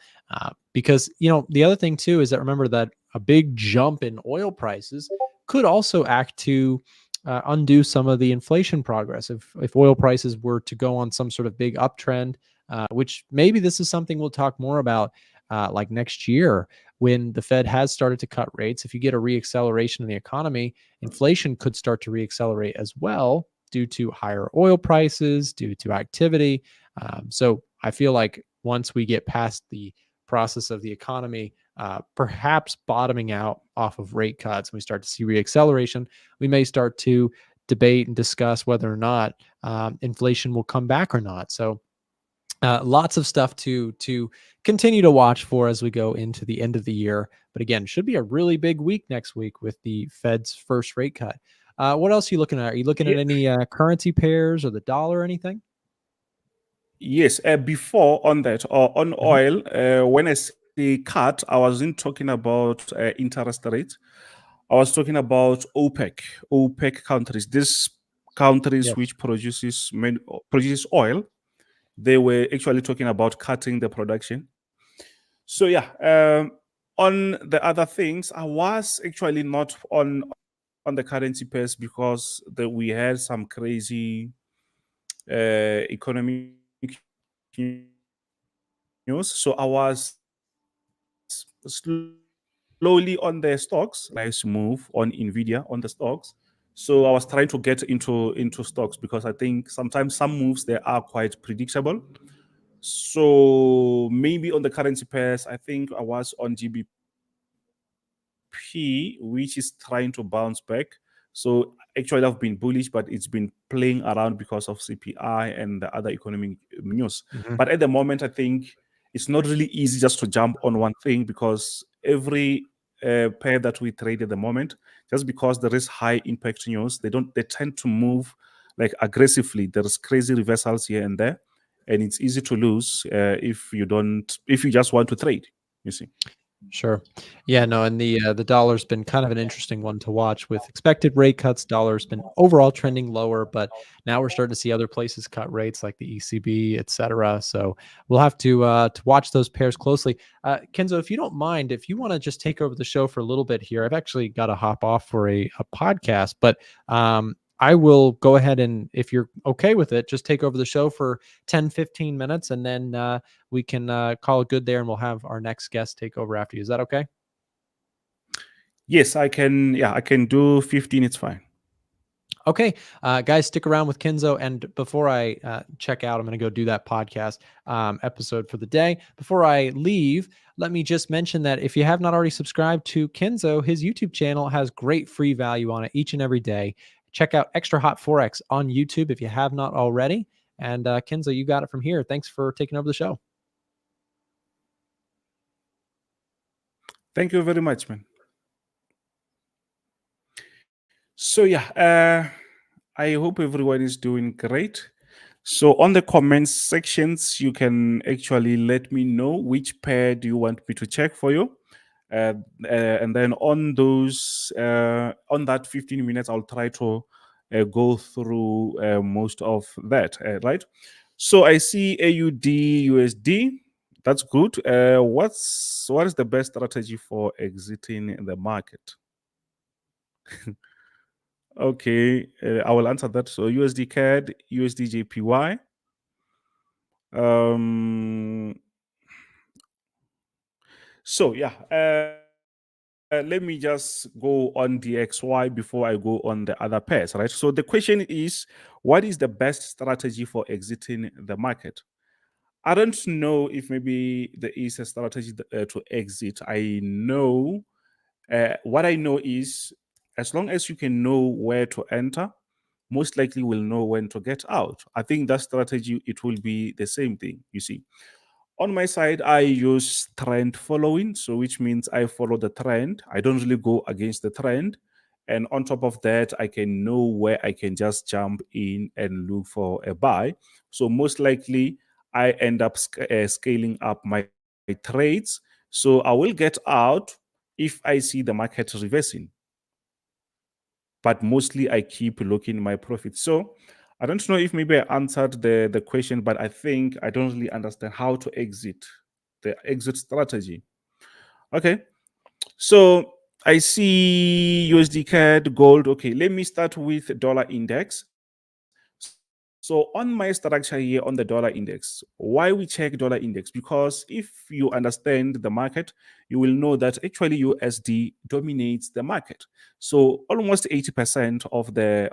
because the other thing too is that remember that a big jump in oil prices could also act to undo some of the inflation progress. If oil prices were to go on some sort of big uptrend, which maybe this is something we'll talk more about like next year when the Fed has started to cut rates. If you get a reacceleration in the economy, inflation could start to reaccelerate as well due to higher oil prices, due to activity. So I feel like once we get past the process of the economy perhaps bottoming out off of rate cuts, and we start to see reacceleration, we may start to debate and discuss whether or not inflation will come back or not. So lots of stuff to continue to watch for as we go into the end of the year. But again, should be a really big week next week with the Fed's first rate cut. What else are you looking at? Are you looking at any currency pairs or the dollar or anything?
Yes, before on that or on
Mhm.
oil, when I say cut, I wasn't talking about interest rates. I was talking about OPEC countries. These countries
Yes.
which produces oil, they were actually talking about cutting the production. So yeah, on the other things, I was actually not on the currency pairs because we had some crazy economic news. So I was slowly on the stocks. Nice move on Nvidia on the stocks. So I was trying to get into stocks because I think sometimes some moves they are quite predictable. So maybe on the currency pairs, I think I was on GBP, which is trying to bounce back. So actually, I've been bullish, but it's been playing around because of CPI and the other economic news.
Mhm.
But at the moment, I think it's not really easy just to jump on one thing because every pair that we trade at the moment, just because there is high impact news, they tend to move like aggressively. There's crazy reversals here and there, and it's easy to lose if you just want to trade. You see.
Sure. Yeah, no, and the dollar's been kind of an interesting one to watch with expected rate cuts. Dollar's been overall trending lower, but now we're starting to see other places cut rates like the ECB, et cetera. So we'll have to watch those pairs closely. Kenzo, if you don't mind, if you want to just take over the show for a little bit here, I've actually got to hop off for a podcast, but I will go ahead and, if you're okay with it, just take over the show for 10, 15 minutes, and then we can call it good there, and we'll have our next guest take over after you. Is that okay?
Yes, I can. Yeah, I can do 15. It's fine.
Okay, guys, stick around with Kenzo. And before I check out, I'm going to go do that podcast episode for the day. Before I leave, let me just mention that if you have not already subscribed to Kenzo, his YouTube channel has great free value on it each and every day. Check out Extra Hot Forex on YouTube if you have not already. And Kenzo, you got it from here. Thanks for taking over the show.
Thank you very much, man. So yeah, I hope everyone is doing great. So on the comments sections, you can actually let me know which pair do you want me to check for you. And then on those on that 15 minutes, I'll try to go through most of that, right? So I see AUD USD. That's good. What is the best strategy for exiting the market? Okay, I will answer that. So USD CAD, USD JPY. So yeah, let me just go on the XY before I go on the other pairs, right? So the question is, what is the best strategy for exiting the market? I don't know if maybe there is a strategy to exit. I know what I know is, as long as you can know where to enter, most likely will know when to get out. I think that strategy, it will be the same thing, you see. On my side, I use trend following, so which means I follow the trend. I don't really go against the trend. And on top of that, I can know where I can just jump in and look for a buy. So most likely, I end up scaling up my trades. So I will get out if I see the market reversing. But mostly I keep looking my profits. So I don't know if maybe I answered the question, but I think I don't really understand how to exit, the exit strategy. Okay. So I see USD CAD, gold. Okay, let me start with dollar index. So on my structure here on the dollar index, why we check dollar index? Because if you understand the market, you will know that actually USD dominates the market. So almost 80% of the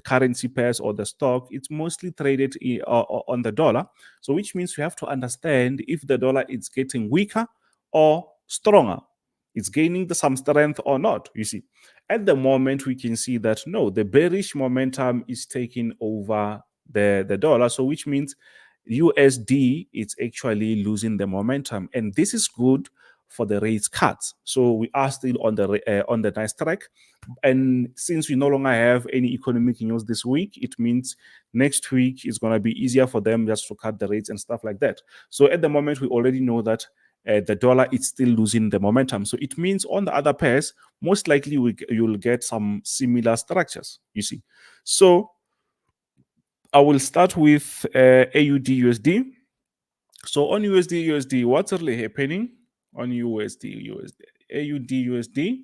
currency pairs or the stock, it's mostly traded on the dollar. So which means you have to understand if the dollar is getting weaker or stronger. It's gaining some strength or not, you see. At the moment, we can see that no, the bearish momentum is taking over the dollar. So which means USD is actually losing the momentum. And this is good for the rate cuts. So we are still on the nice track. And since we no longer have any economic news this week, it means next week is going to be easier for them just to cut the rates and stuff like that. So at the moment, we already know that the dollar is still losing the momentum. So it means on the other pairs, most likely you'll get some similar structures, you see. So I will start with AUD USD. So on USD, what's really happening on USD? AUD USD.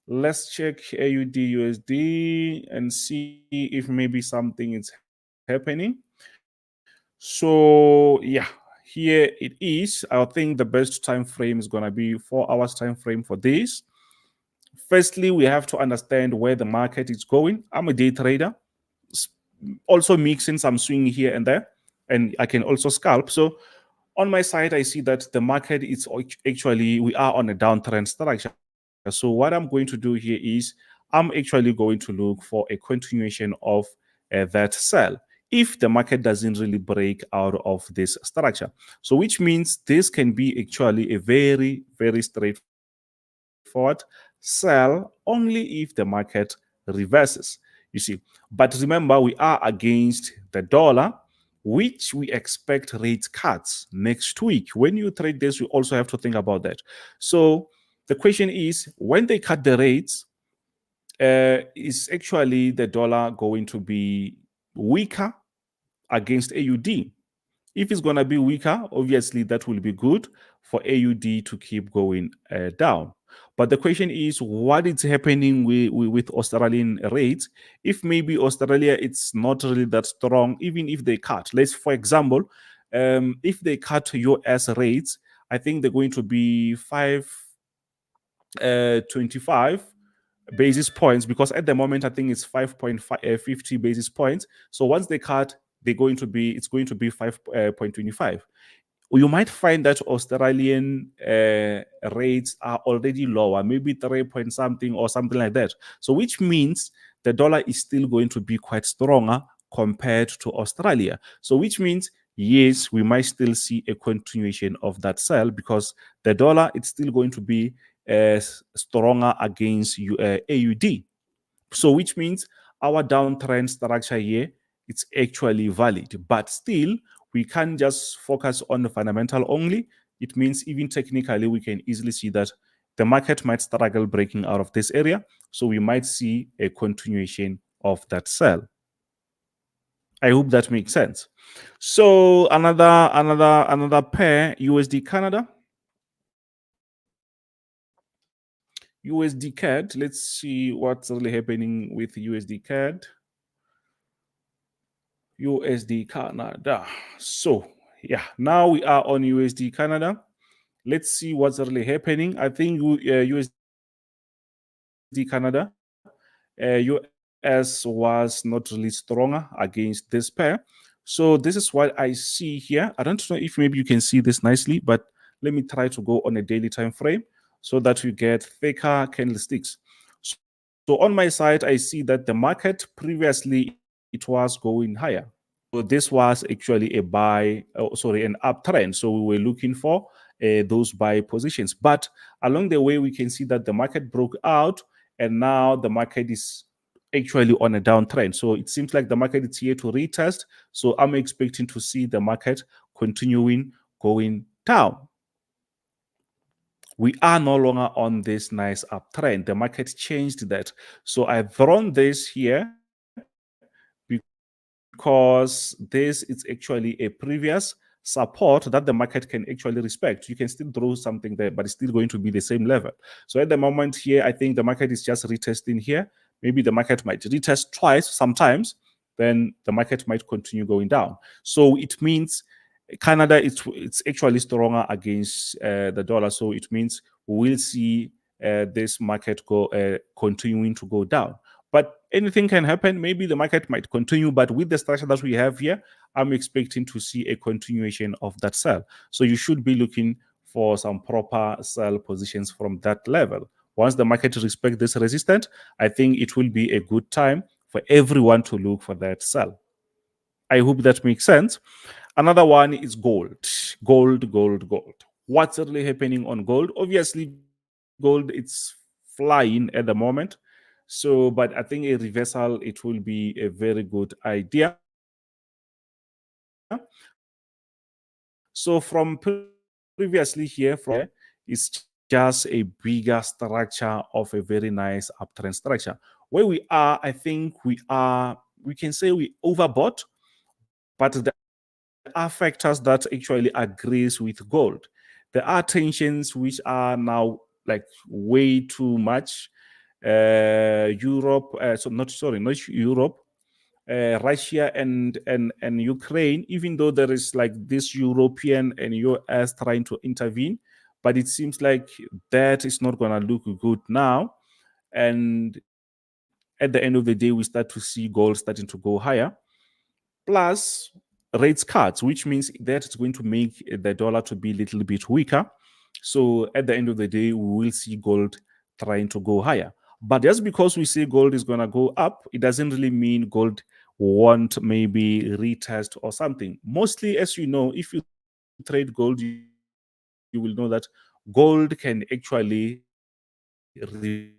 Let's check AUD USD and see if maybe something is happening. So yeah, here it is. I think the best time frame is going to be 4 hours time frame for this. Firstly, we have to understand where the market is going. I'm a day trader, also mixing some swing here and there, and I can also scalp. So on my side, I see that the market is actually, we are on a downtrend structure. So what I'm going to do here is I'm actually going to look for a continuation of that sell if the market doesn't really break out of this structure. So which means this can be actually a very, very straightforward sell only if the market reverses. You see, but remember, we are against the dollar. which we expect rate cuts next week. When you trade this, you also have to think about that. So the question is, when they cut the rates, is actually the dollar going to be weaker against AUD? If it's going to be weaker, obviously that will be good for AUD to keep going down. But the question is, what is happening with Australian rates? If maybe Australia, it's not really that strong, even if they cut. Let's, for example, if they cut US rates, I think they're going to be 5.25 basis points, because at the moment I think it's 5.50 basis points. So once they cut, it's going to be 5.25. You might find that Australian rates are already lower, maybe 3 point something or something like that. So which means the dollar is still going to be quite stronger compared to Australia. So which means, yes, we might still see a continuation of that sell, because the dollar, it's still going to be stronger against AUD. So which means our downtrend structure here, it's actually valid. But still, we can't just focus on the fundamental only. It means even technically, we can easily see that the market might struggle breaking out of this area. So we might see a continuation of that sell. I hope that makes sense. So another pair, USD Canada. USD CAD. Let's see what's really happening with USD CAD. USD Canada. So yeah, now we are on USD Canada. Let's see what's really happening. I think USD Canada, US was not really stronger against this pair. So this is what I see here. I don't know if maybe you can see this nicely, but let me try to go on a daily time frame so that you get thicker candlesticks. So on my side, I see that the market previously, it was going higher. So this was actually an uptrend. So we were looking for those buy positions. But along the way, we can see that the market broke out, and now the market is actually on a downtrend. So it seems like the market is here to retest. So I'm expecting to see the market continuing going down. We are no longer on this nice uptrend. The market changed that. So I've drawn this here because this is actually a previous support that the market can actually respect. You can still draw something there, but it's still going to be the same level. So at the moment here, I think the market is just retesting here. Maybe the market might retest twice sometimes, then the market might continue going down. So it means Canada, it's actually stronger against the dollar. So it means we will see this market continuing to go down. But anything can happen. Maybe the market might continue, but with the structure that we have here, I'm expecting to see a continuation of that sell. So you should be looking for some proper sell positions from that level. Once the market respects this resistance, I think it will be a good time for everyone to look for that sell. I hope that makes sense. Another one is gold. Gold. What's really happening on gold? Obviously, gold, it's flying at the moment. So, but I think a reversal, it will be a very good idea. So from previously here, it's just a bigger structure of a very nice uptrend structure. Where we are, I think we can say we overbought, but there are factors that actually agrees with gold. There are tensions which are now like way too much. Europe, not Europe, Russia and Ukraine, even though there is like this European and US trying to intervene, but it seems like that is not going to look good now. And at the end of the day, we start to see gold starting to go higher. Plus rates cuts, which means that it's going to make the dollar to be a little bit weaker. So at the end of the day, we will see gold trying to go higher. But just because we say gold is going to go up, it doesn't really mean gold won't maybe retest or something. Mostly, as you know, if you trade gold, you will know that gold can actually reverse.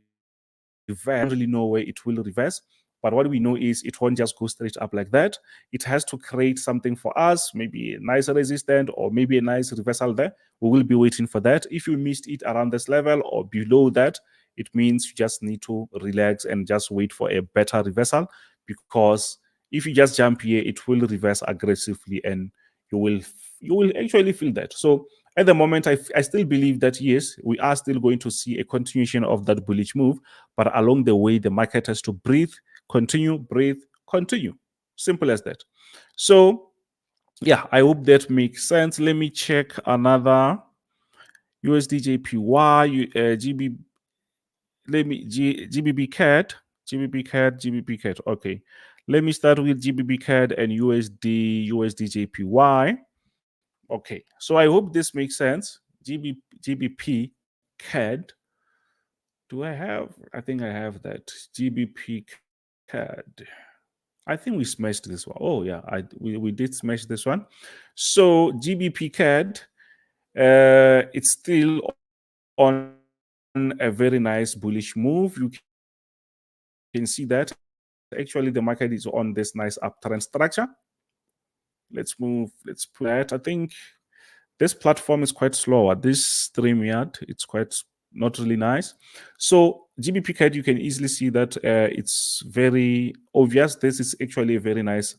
I don't really know where it will reverse, But what we know is it won't just go straight up like that. It has to create something for us, maybe a nice resistance or maybe a nice reversal there. We will be waiting for that. If you missed it around this level or below that, it means you just need to relax and just wait for a better reversal, because if you just jump here, it will reverse aggressively and you will actually feel that. So at the moment, I still believe that yes, we are still going to see a continuation of that bullish move, but along the way, the market has to breathe, continue. Simple as that. So yeah, I hope that makes sense. Let me check another USD JPY, GB. Let me GBP CAD. Okay, let me start with GBP CAD and USD JPY. Okay, so I hope this makes sense. GBP CAD. Do I have? I think I have that GBP CAD. I think we smashed this one. Oh yeah, we did smash this one. So GBP CAD, it's still on a very nice bullish move. You can see that actually the market is on this nice uptrend structure. Let's put that. I think this platform is quite slow at this StreamYard. It's quite not really nice. So GBP CAD, you can easily see that it's very obvious. This is actually a very nice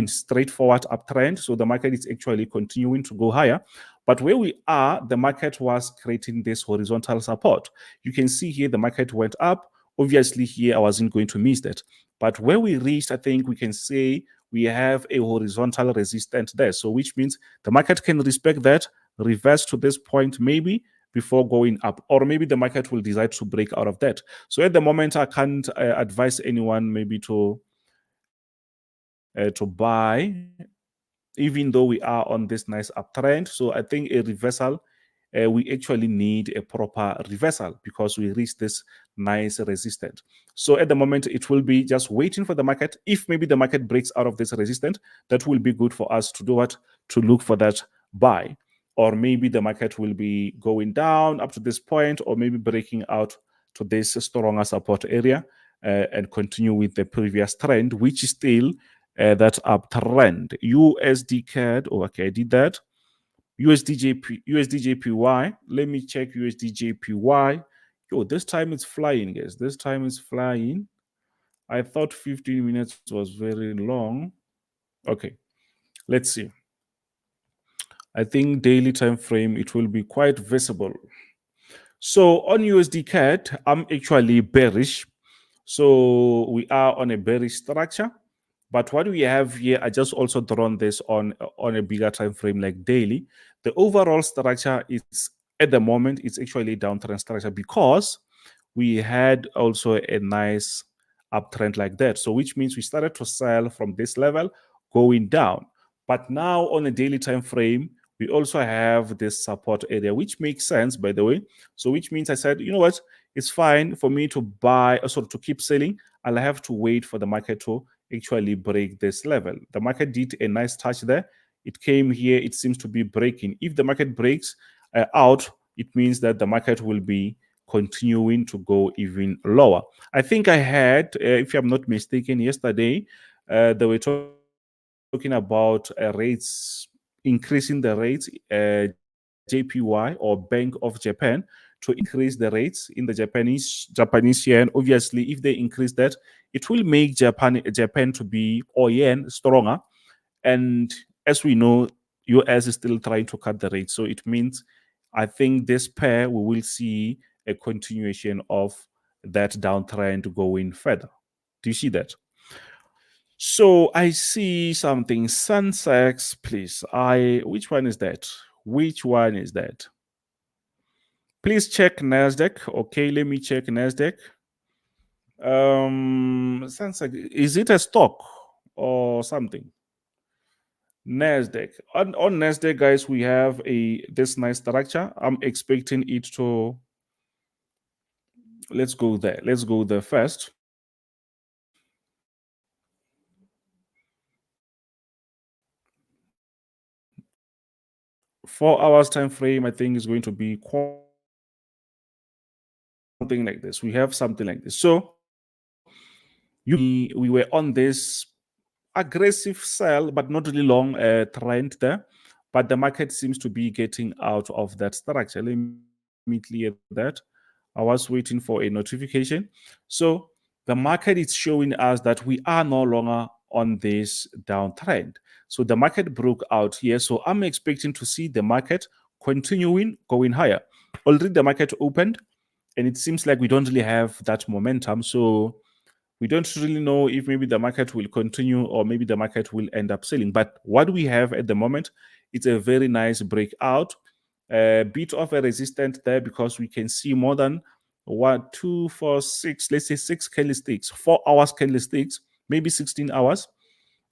straightforward uptrend. So the market is actually continuing to go higher. But where we are, the market was creating this horizontal support. You can see here the market went up. Obviously here I wasn't going to miss that. But where we reached, I think we can say we have a horizontal resistance there. So which means the market can respect that, reverse to this point maybe before going up, or maybe the market will decide to break out of that. So at the moment, I can't advise anyone maybe to buy, even though we are on this nice uptrend. So I think a reversal, we actually need a proper reversal because we reached this nice resistance. So at the moment, it will be just waiting for the market. If maybe the market breaks out of this resistance, that will be good for us to do what? To look for that buy. Or maybe the market will be going down up to this point, or maybe breaking out to this stronger support area and continue with the previous trend, which is still that uptrend. USD CAD. Oh, okay, I did that. USD JPY. Let me check USD JPY. Yo, this time it's flying, guys. This time it's flying. I thought 15 minutes was very long. Okay, let's see. I think daily time frame, it will be quite visible. So on USD CAD, I'm actually bearish. So we are on a bearish structure. But what we have here, I just also drawn this on a bigger time frame like daily. The overall structure is at the moment it's actually a downtrend structure because we had also a nice uptrend like that. So which means we started to sell from this level going down. But now on a daily time frame, we also have this support area, which makes sense, by the way. So which means I said, you know what, it's fine for me to buy, to keep selling. I'll have to wait for the market to actually break this level. The market did a nice touch there. It came here. It seems to be breaking. If the market breaks out, it means that the market will be continuing to go even lower. I think I had, if I'm not mistaken, yesterday, they were talking about rates, increasing the rates, JPY or Bank of Japan, to increase the rates in the Japanese yen. Obviously, if they increase that, it will make Japan to be, or yen, stronger. And as we know, US is still trying to cut the rate. So it means, I think this pair, we will see a continuation of that downtrend going further. Do you see that? So I see something. Sensex, please. Which one is that? Which one is that? Please check NASDAQ. Okay, let me check NASDAQ. Sensex, is it a stock or something? NASDAQ. On NASDAQ, guys, we have this nice structure. I'm expecting it to. Let's go there. Let's go there first. Four hours time frame, I think, is going to be something like this. We have something like this. So we were on this aggressive sell, but not really long trend there. But the market seems to be getting out of that structure. Let me clear that. I was waiting for a notification. So the market is showing us that we are no longer on this downtrend. So the market broke out here. So I'm expecting to see the market continuing going higher. Already the market opened, and it seems like we don't really have that momentum. So we don't really know if maybe the market will continue or maybe the market will end up selling. But what we have at the moment, it's a very nice breakout, a bit of a resistance there, because we can see more than 1, 2, 4, 6, let's say 6 candlesticks, 4 hours candlesticks, maybe 16 hours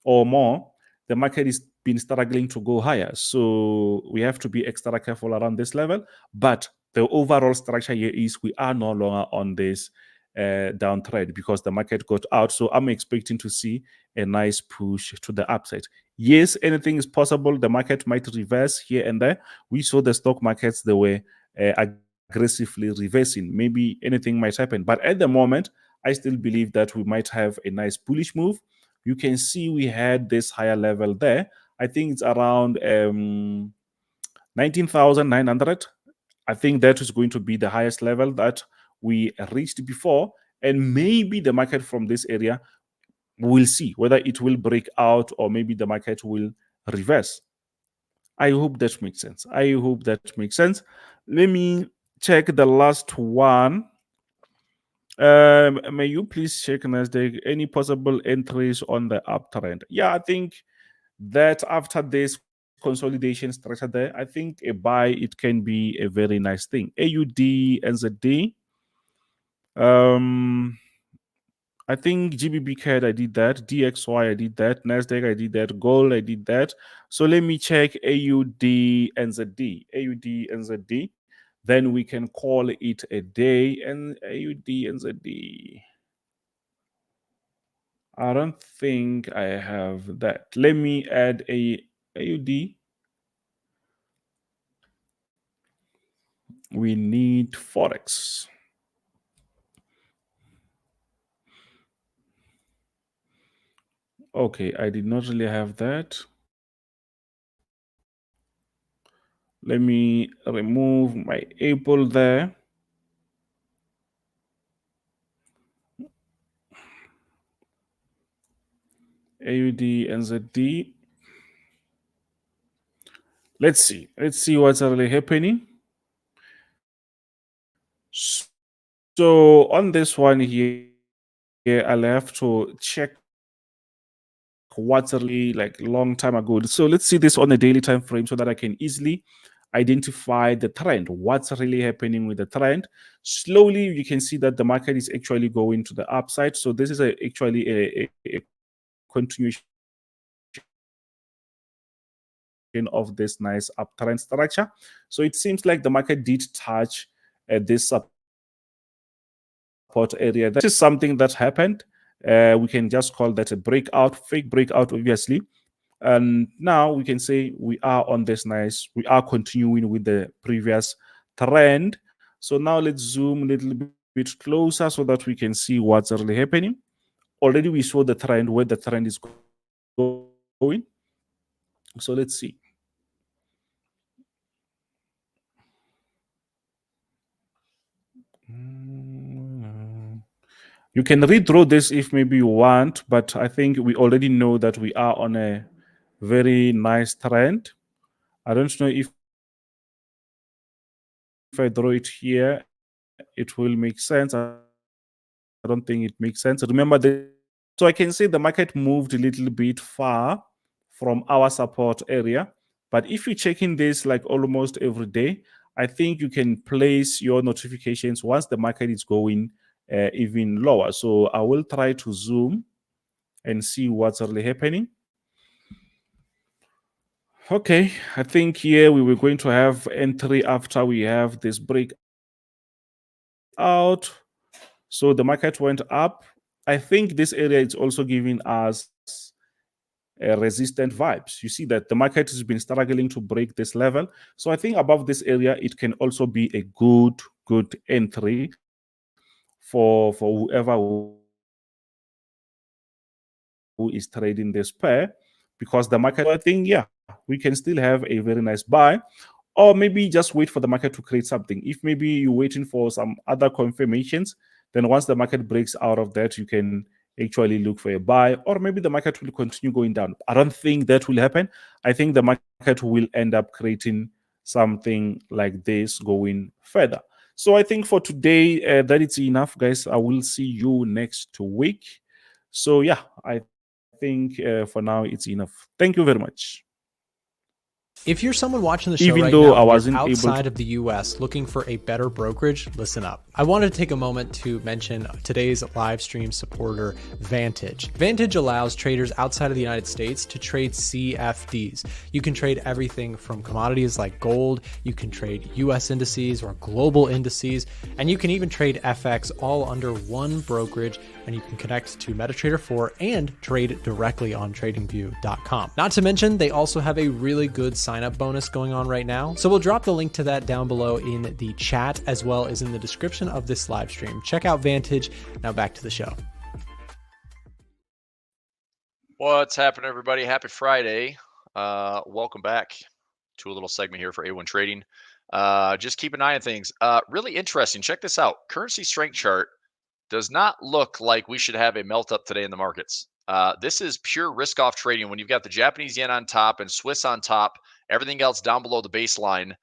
or more. The market is been struggling to go higher. So we have to be extra careful around this level. But the overall structure here is we are no longer on this downtrend because the market got out. So I'm expecting to see a nice push to the upside. Yes, anything is possible. The market might reverse here and there. We saw the stock markets, they were aggressively reversing. Maybe anything might happen. But at the moment, I still believe that we might have a nice bullish move. You can see we had this higher level there. I think it's around 19,900. I think that is going to be the highest level that we reached before. And maybe the market from this area, we'll see whether it will break out or maybe the market will reverse. I hope that makes sense. I hope that makes sense. Let me check the last one. May you please check Nasdaq any possible entries on the uptrend? Yeah, I think that after this consolidation structure there, I think a buy, it can be a very nice thing. AUD, NZD. I think GBB CAD, I did that. DXY, I did that. Nasdaq, I did that. Gold, I did that. So let me check AUD, NZD. AUD, NZD. Then we can call it a day. And AUD, NZD. I don't think I have that. Let me add a AUD. We need Forex. Okay, I did not really have that. Let me remove my Apple there. AUD, NZD. Let's see. Let's see what's really happening. So on this one here, I'll have to check what's really like long time ago. So let's see this on a daily time frame so that I can easily identify the trend. What's really happening with the trend? Slowly, you can see that the market is actually going to the upside. So this is actually a continuation of this nice uptrend structure. So it seems like the market did touch this support area. That is something that happened. We can just call that a breakout, fake breakout, obviously. And now we can say we are on this nice, we are continuing with the previous trend. So now let's zoom a little bit closer so that we can see what's really happening. Already we saw the trend, where the trend is going. So let's see. You can redraw this if maybe you want, but I think we already know that we are on a very nice trend. I don't know if I draw it here, it will make sense. I don't think it makes sense. Remember that. So I can say the market moved a little bit far from our support area. But if you're checking this like almost every day, I think you can place your notifications once the market is going even lower. So I will try to zoom and see what's really happening. Okay, I think here we were going to have entry after we have this breakout. So the market went up. I think this area is also giving us resistant vibes. You see that the market has been struggling to break this level. So I think above this area, it can also be a good entry for whoever is trading this pair, because the market, I think, yeah, we can still have a very nice buy, or maybe just wait for the market to create something. If maybe you're waiting for some other confirmations, then once the market breaks out of that, you can actually look for a buy, or maybe the market will continue going down. I don't think that will happen. I think the market will end up creating something like this going further. So I think for today, that is enough, guys. I will see you next week. So yeah, I think for now it's enough. Thank you very much.
If you're someone watching the show
Even
right
though
now
I
and
wasn't
you're
able
outside
to-
of the US looking for a better brokerage, listen up. I wanted to take a moment to mention today's live stream supporter, Vantage. Vantage allows traders outside of the United States to trade CFDs. You can trade everything from commodities like gold, you can trade US indices or global indices, and you can even trade FX all under one brokerage, and you can connect to MetaTrader 4 and trade directly on tradingview.com. Not to mention, they also have a really good sign-up bonus going on right now. So we'll drop the link to that down below in the chat, as well as in the description of this live stream. Check out Vantage. Now back to the show.
What's happening, everybody? Happy Friday. Welcome back to a little segment here for A1 Trading. Just keep an eye on things. Really interesting. Check this out. Currency strength chart does not look like we should have a melt up today in the markets. This is pure risk off trading when you've got the Japanese yen on top and Swiss on top, everything else down below the baseline.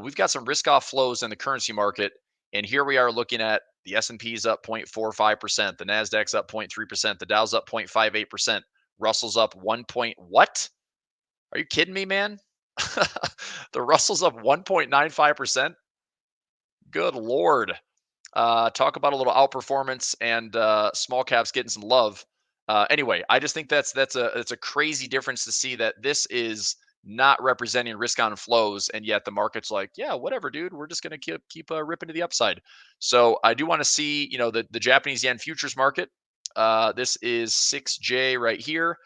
We've got some risk off flows in the currency market. And here we are looking at the S&P's up 0.45%, the NASDAQ's up 0.3%, the Dow's up 0.58%, Russell's up 1 point what? Are you kidding me, man? The Russell's up 1.95%. Good Lord. Talk about a little outperformance and small caps getting some love. Anyway, I just think that's a crazy difference to see that this is not representing risk on flows, and yet the market's like, yeah, whatever, dude. We're just gonna keep ripping to the upside. So I do want to see, the Japanese yen futures market. This is 6J right here,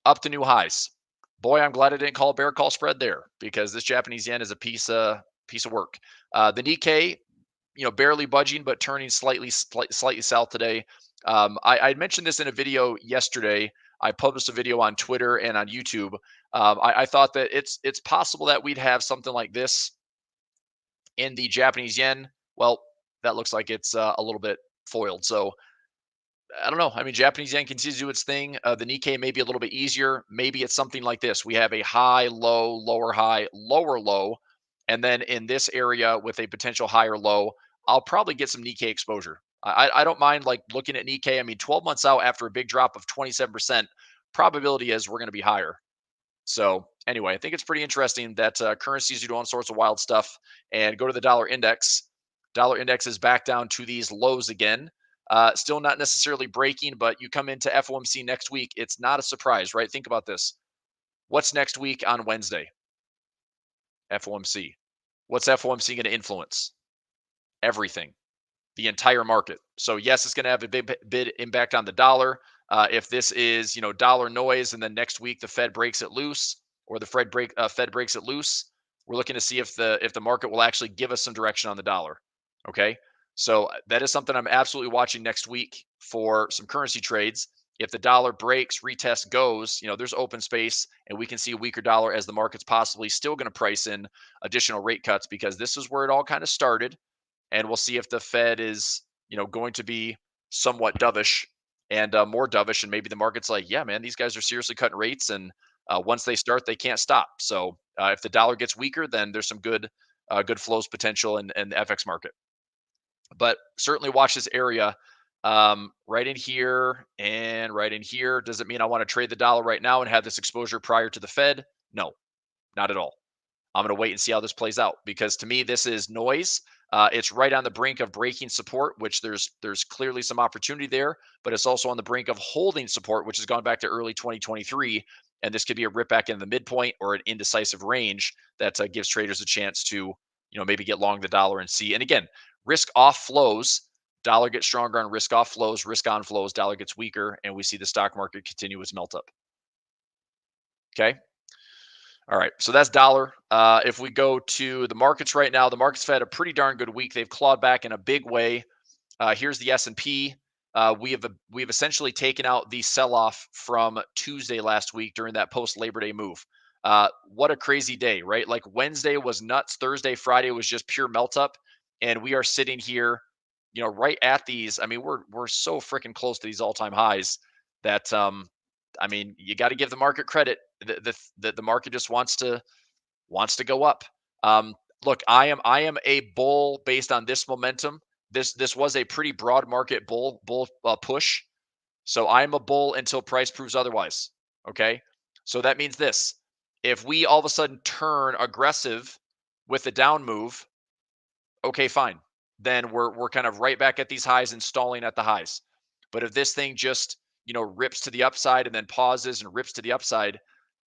up to new highs. Boy, I'm glad I didn't call a bear call spread there, because this Japanese yen is a piece of work. The Nikkei, barely budging, but turning slightly south today. I mentioned this in a video yesterday. I published a video on Twitter and on YouTube. I thought that it's possible that we'd have something like this in the Japanese yen. Well, that looks like it's a little bit foiled. So I don't know. I mean, Japanese yen continues to do its thing. The Nikkei may be a little bit easier. Maybe it's something like this. We have a high, low, lower high, lower low. And then in this area with a potential higher low, I'll probably get some Nikkei exposure. I don't mind like looking at Nikkei. I mean, 12 months out after a big drop of 27%, probability is we're going to be higher. So anyway, I think it's pretty interesting that currencies do all sorts of wild stuff. And go to the dollar index. Dollar index is back down to these lows again. Still not necessarily breaking, but you come into FOMC next week. It's not a surprise, right? Think about this. What's next week on Wednesday? FOMC. What's FOMC going to influence? Everything, the entire market. So yes, it's going to have a big impact on the dollar. If this is, dollar noise, and then next week the Fed breaks it loose, or the Fed breaks it loose, we're looking to see if the market will actually give us some direction on the dollar. Okay, so that is something I'm absolutely watching next week for some currency trades. If the dollar breaks, retest goes, there's open space, and we can see a weaker dollar as the market's possibly still going to price in additional rate cuts, because this is where it all kind of started. And we'll see if the Fed is, going to be somewhat dovish and more dovish, and maybe the market's like, yeah, man, these guys are seriously cutting rates, and once they start, they can't stop. So if the dollar gets weaker, then there's some good flows potential in the FX market. But certainly watch this area right in here and right in here. Does it mean I want to trade the dollar right now and have this exposure prior to the Fed? No, not at all. I'm going to wait and see how this plays out, because to me, this is noise. It's right on the brink of breaking support, which there's clearly some opportunity there, but it's also on the brink of holding support, which has gone back to early 2023. And this could be a rip back in the midpoint or an indecisive range that gives traders a chance to, maybe get long the dollar and see. And again, risk off flows, dollar gets stronger on risk off flows, risk on flows, dollar gets weaker, and we see the stock market continue its melt up. Okay. All right, so that's dollar. If we go to the markets right now, the markets have had a pretty darn good week. They've clawed back in a big way. Here's the S&P. we have essentially taken out the sell-off from Tuesday last week during that post-Labor Day move. What a crazy day, right? Like Wednesday was nuts. Thursday, Friday was just pure melt up. And we are sitting here, right at these. I mean, we're so freaking close to these all-time highs that I mean, you got to give the market credit. The market just wants to go up. Look, I am a bull based on this momentum. This was a pretty broad market bull push. So I am a bull until price proves otherwise. Okay. So that means this: if we all of a sudden turn aggressive with the down move, okay, fine. Then we're kind of right back at these highs and stalling at the highs. But if this thing just rips to the upside and then pauses and rips to the upside,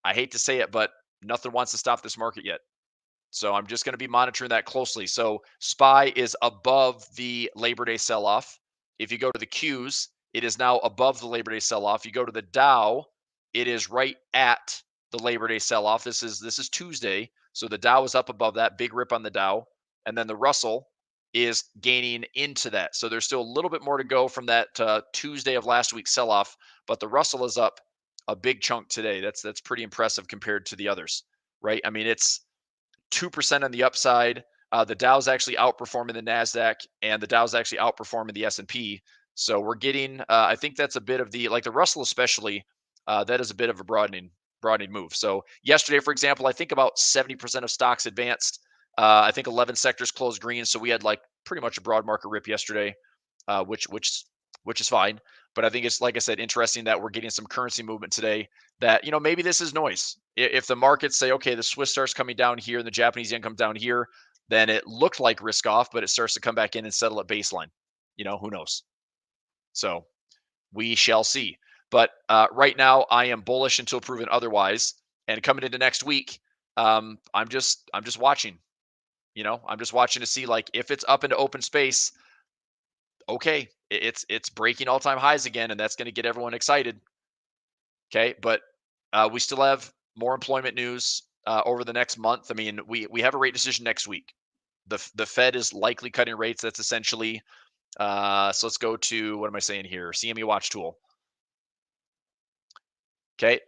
I hate to say it, but nothing wants to stop this market yet. So I'm just going to be monitoring that closely. So SPY is above the Labor Day sell-off. If you go to the Qs, it is now above the Labor Day sell-off. You go to the Dow, it is right at the Labor Day sell-off. This is Tuesday, so the Dow is up above that, big rip on the Dow, and then the Russell is gaining into that. So there's still a little bit more to go from that Tuesday of last week's sell-off, but the Russell is up a big chunk today. That's pretty impressive compared to the others, right? I mean, it's 2% on the upside. The Dow's actually outperforming the NASDAQ, and the Dow's actually outperforming the S&P. So we're getting, I think that's a bit of the Russell especially, that is a bit of a broadening move. So yesterday, for example, I think about 70% of stocks advanced. I think 11 sectors closed green. So we had pretty much a broad market rip yesterday, which is fine. But I think it's, like I said, interesting that we're getting some currency movement today that, maybe this is noise. If the markets say, okay, the Swiss starts coming down here and the Japanese yen comes down here, then it looked like risk off, but it starts to come back in and settle at baseline. Who knows? So we shall see. But right now, I am bullish until proven otherwise. And coming into next week, I'm just watching. I'm just watching to see if it's up into open space. Okay, it's breaking all-time highs again, and that's going to get everyone excited. Okay, but we still have more employment news over the next month. I mean, we have a rate decision next week. The Fed is likely cutting rates. That's essentially so let's go to, what am I saying here? CME watch tool. Okay,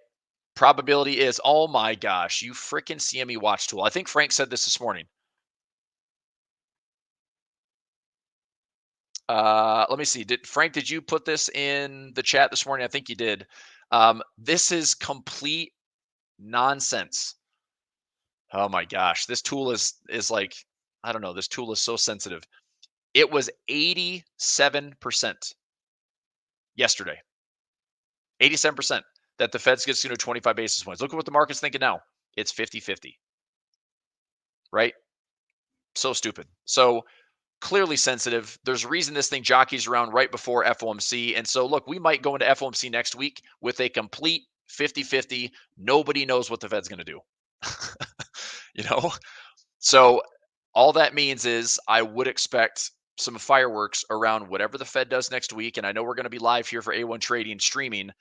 probability is, oh my gosh, you freaking CME watch tool. I think Frank said this morning. Let me see. Did you put this in the chat this morning? I think you did. This is complete nonsense. Oh my gosh, this tool is like, I don't know. This tool is so sensitive. It was 87% yesterday. 87% that the Fed's gets to 25 basis points. Look at what the market's thinking now. It's 50-50. Right? So stupid. So clearly sensitive. There's a reason this thing jockeys around right before FOMC. And so, look, we might go into FOMC next week with a complete 50-50. Nobody knows what the Fed's going to do. So all that means is I would expect some fireworks around whatever the Fed does next week. And I know we're going to be live here for A1 Trading streaming.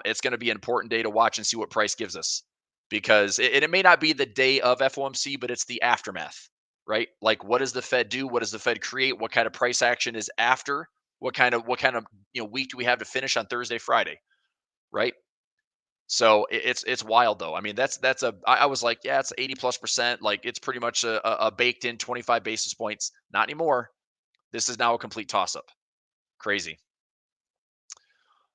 It's going to be an important day to watch and see what price gives us, because it may not be the day of FOMC, but it's the aftermath. Right? Like, what does the Fed do? What does the Fed create? What kind of price action is after? What kind of week do we have to finish on Thursday, Friday? Right? So it's wild though. I mean, I was like, yeah, it's 80+%. Like, it's pretty much a baked in 25 basis points. Not anymore. This is now a complete toss up. Crazy.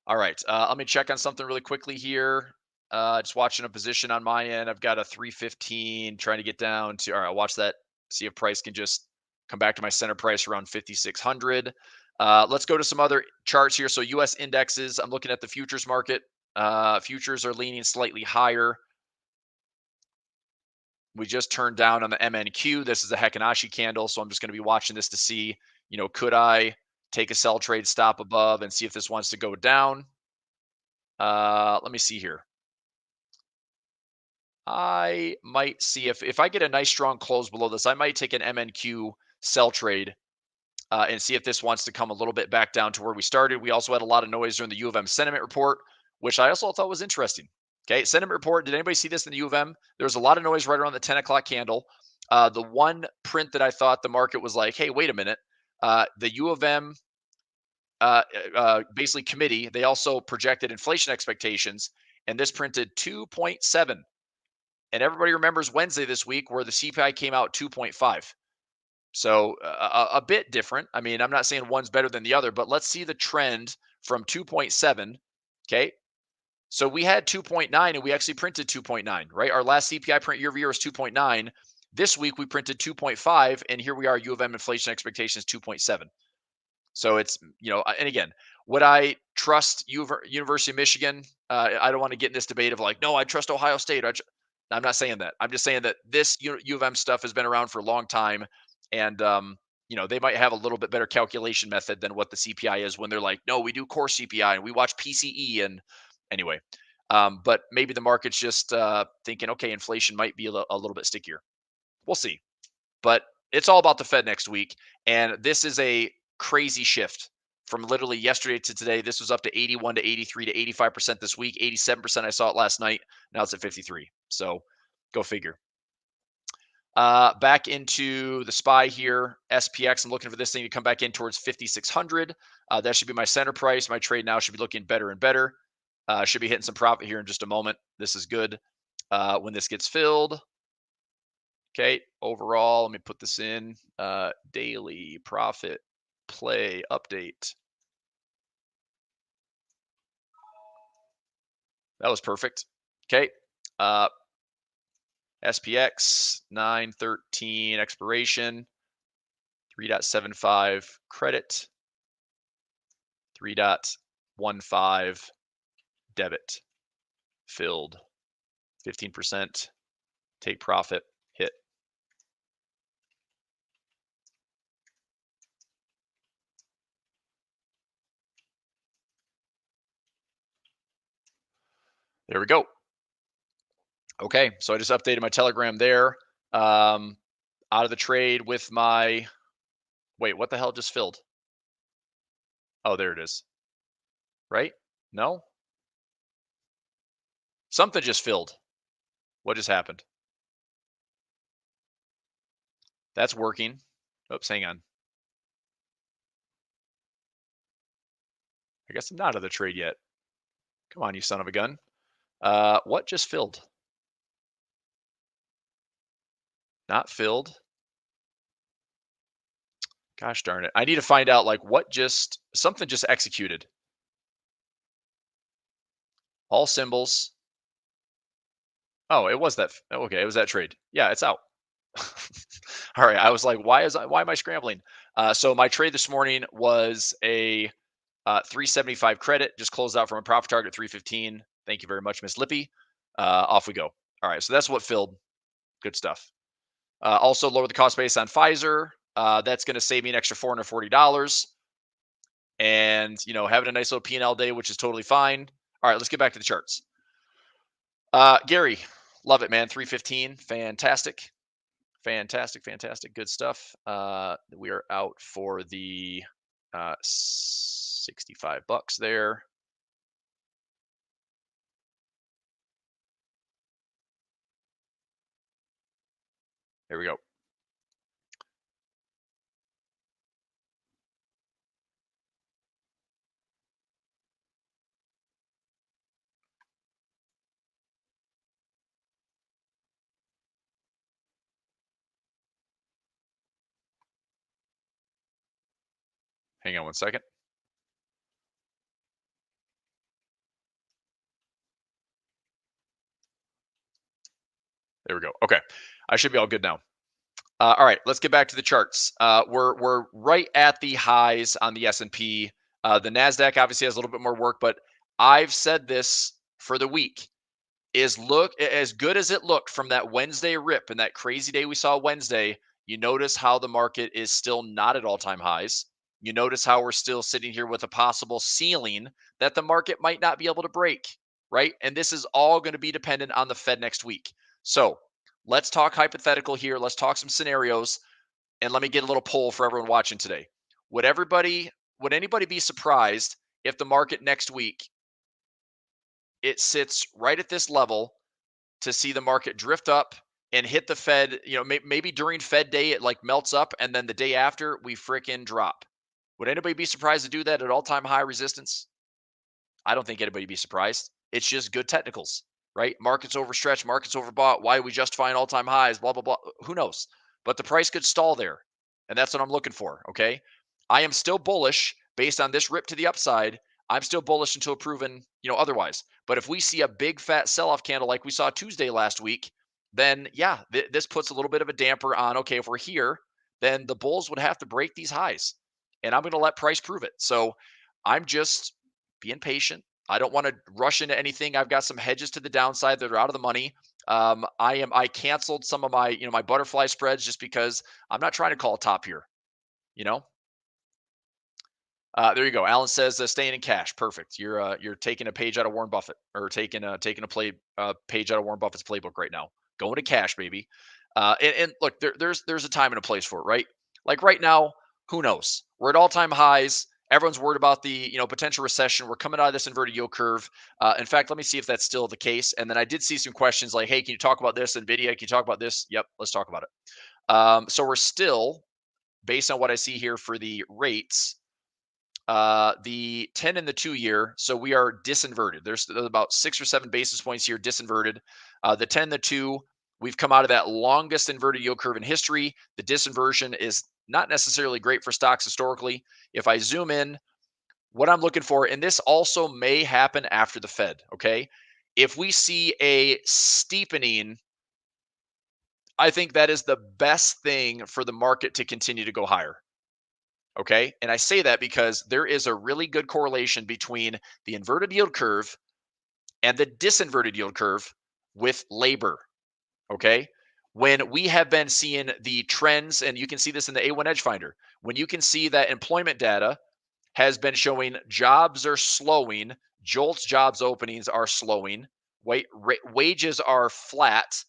All right. Let me check on something really quickly here. Just watching a position on my end. I've got a 315 trying to get down to, all right, I'll watch that. See if price can just come back to my center price around 5,600. Let's go to some other charts here. So U.S. indexes, I'm looking at the futures market. Futures are leaning slightly higher. We just turned down on the MNQ. This is a Heikin-Ashi candle, so I'm just going to be watching this to see, could I take a sell trade stop above and see if this wants to go down. Let me see here. I might see if I get a nice strong close below this, I might take an MNQ sell trade and see if this wants to come a little bit back down to where we started. We also had a lot of noise during the U of M sentiment report, which I also thought was interesting. Okay, sentiment report. Did anybody see this in the U of M? There was a lot of noise right around the 10 o'clock candle. The one print that I thought the market was like, hey, wait a minute. The U of M basically committee, they also projected inflation expectations, and this printed 2.7. And everybody remembers Wednesday this week where the CPI came out 2.5. So a bit different. I mean, I'm not saying one's better than the other, but let's see the trend from 2.7. Okay. So we had 2.9 and we actually printed 2.9, right? Our last CPI print year over year was 2.9. This week we printed 2.5, and here we are, U of M inflation expectations 2.7. So it's, and again, would I trust University of Michigan? I don't want to get in this debate of like, no, I trust Ohio State. I'm not saying that. I'm just saying that this U of M stuff has been around for a long time, and they might have a little bit better calculation method than what the CPI is when they're like, no, we do core CPI and we watch PCE. And anyway, but maybe the market's just thinking, okay, inflation might be a little bit stickier. We'll see. But it's all about the Fed next week, and this is a crazy shift from literally yesterday to today. This was up to 81 to 83 to 85% this week. 87% I saw it last night. Now it's at 53. So go figure. Back into the SPY here, SPX. I'm looking for this thing to come back in towards 5,600. That should be my center price. My trade now should be looking better and better. Should be hitting some profit here in just a moment. This is good. When this gets filled. Okay, overall, let me put this in. Daily profit play update. That was perfect. Okay. SPX 913 expiration, 3.75 credit, 3.15 debit, filled, 15%, take profit, hit. There we go. Okay, so I just updated my Telegram there. Out of the trade with my, wait, what the hell just filled? Oh, there it is. Right? No? Something just filled. What just happened? That's working. Oops, hang on. I guess I'm not out of the trade yet. Come on, you son of a gun. What just filled? Not filled. Gosh darn it. I need to find out like something just executed. All symbols. Oh, it was that. Okay, it was that trade. Yeah, it's out. All right. I was like, why am I scrambling? So my trade this morning was a 375 credit, just closed out from a profit target 315. Thank you very much, Miss Lippy. Off we go. All right. So that's what filled. Good stuff. Also lower the cost base on Pfizer. That's going to save me an extra $440. And, having a nice little P&L day, which is totally fine. All right, let's get back to the charts. Gary, love it, man. 315. Fantastic. Fantastic. Good stuff. We are out for the $65 there. There we go. Hang on one second. There we go. Okay. I should be all good now. All right, let's get back to the charts. We're right at the highs on the S&P. The NASDAQ obviously has a little bit more work, but I've said this for the week. Look as good as it looked from that Wednesday rip and that crazy day we saw Wednesday. You notice how the market is still not at all-time highs. You notice how we're still sitting here with a possible ceiling that the market might not be able to break, right? And this is all going to be dependent on the Fed next week. So let's talk hypothetical here. Let's talk some scenarios. And let me get a little poll for everyone watching today. Would anybody be surprised if the market next week, it sits right at this level, to see the market drift up and hit the Fed, maybe during Fed day, it like melts up. And then the day after we frickin' drop. Would anybody be surprised to do that at all-time high resistance? I don't think anybody would be surprised. It's just good technicals, right? Markets overstretched, markets overbought. Why are we justifying all-time highs? Blah, blah, blah. Who knows? But the price could stall there. And that's what I'm looking for. Okay. I am still bullish based on this rip to the upside. I'm still bullish until proven, otherwise. But if we see a big fat sell-off candle like we saw Tuesday last week, then yeah, this puts a little bit of a damper on, okay, if we're here, then the bulls would have to break these highs. And I'm going to let price prove it. So I'm just being patient. I don't want to rush into anything. I've got some hedges to the downside that are out of the money. I canceled some of my, my butterfly spreads just because I'm not trying to call a top here, you know. There you go. Alan says staying in cash. Perfect. You're taking a page out of Warren Buffett, or taking a page out of Warren Buffett's playbook right now. Going to cash, baby. And look, there's a time and a place for it, right? Like right now, who knows? We're at all-time highs. Everyone's worried about the potential recession. We're coming out of this inverted yield curve. In fact, let me see if that's still the case. And then I did see some questions like, "Hey, can you talk about this? Nvidia, can you talk about this?" Yep, let's talk about it. So we're still, based on what I see here for the rates, the 10 and the 2-year. So we are disinverted. There's about 6 or 7 basis points here disinverted. The 10, the 2, we've come out of that longest inverted yield curve in history. The disinversion is not necessarily great for stocks historically. If I zoom in, what I'm looking for, and this also may happen after the Fed, okay? If we see a steepening, I think that is the best thing for the market to continue to go higher. Okay. And I say that because there is a really good correlation between the inverted yield curve and the disinverted yield curve with labor. Okay. When we have been seeing the trends, and you can see this in the A1 Edge Finder, when you can see that employment data has been showing jobs are slowing, JOLTS jobs openings are slowing, wages are flat,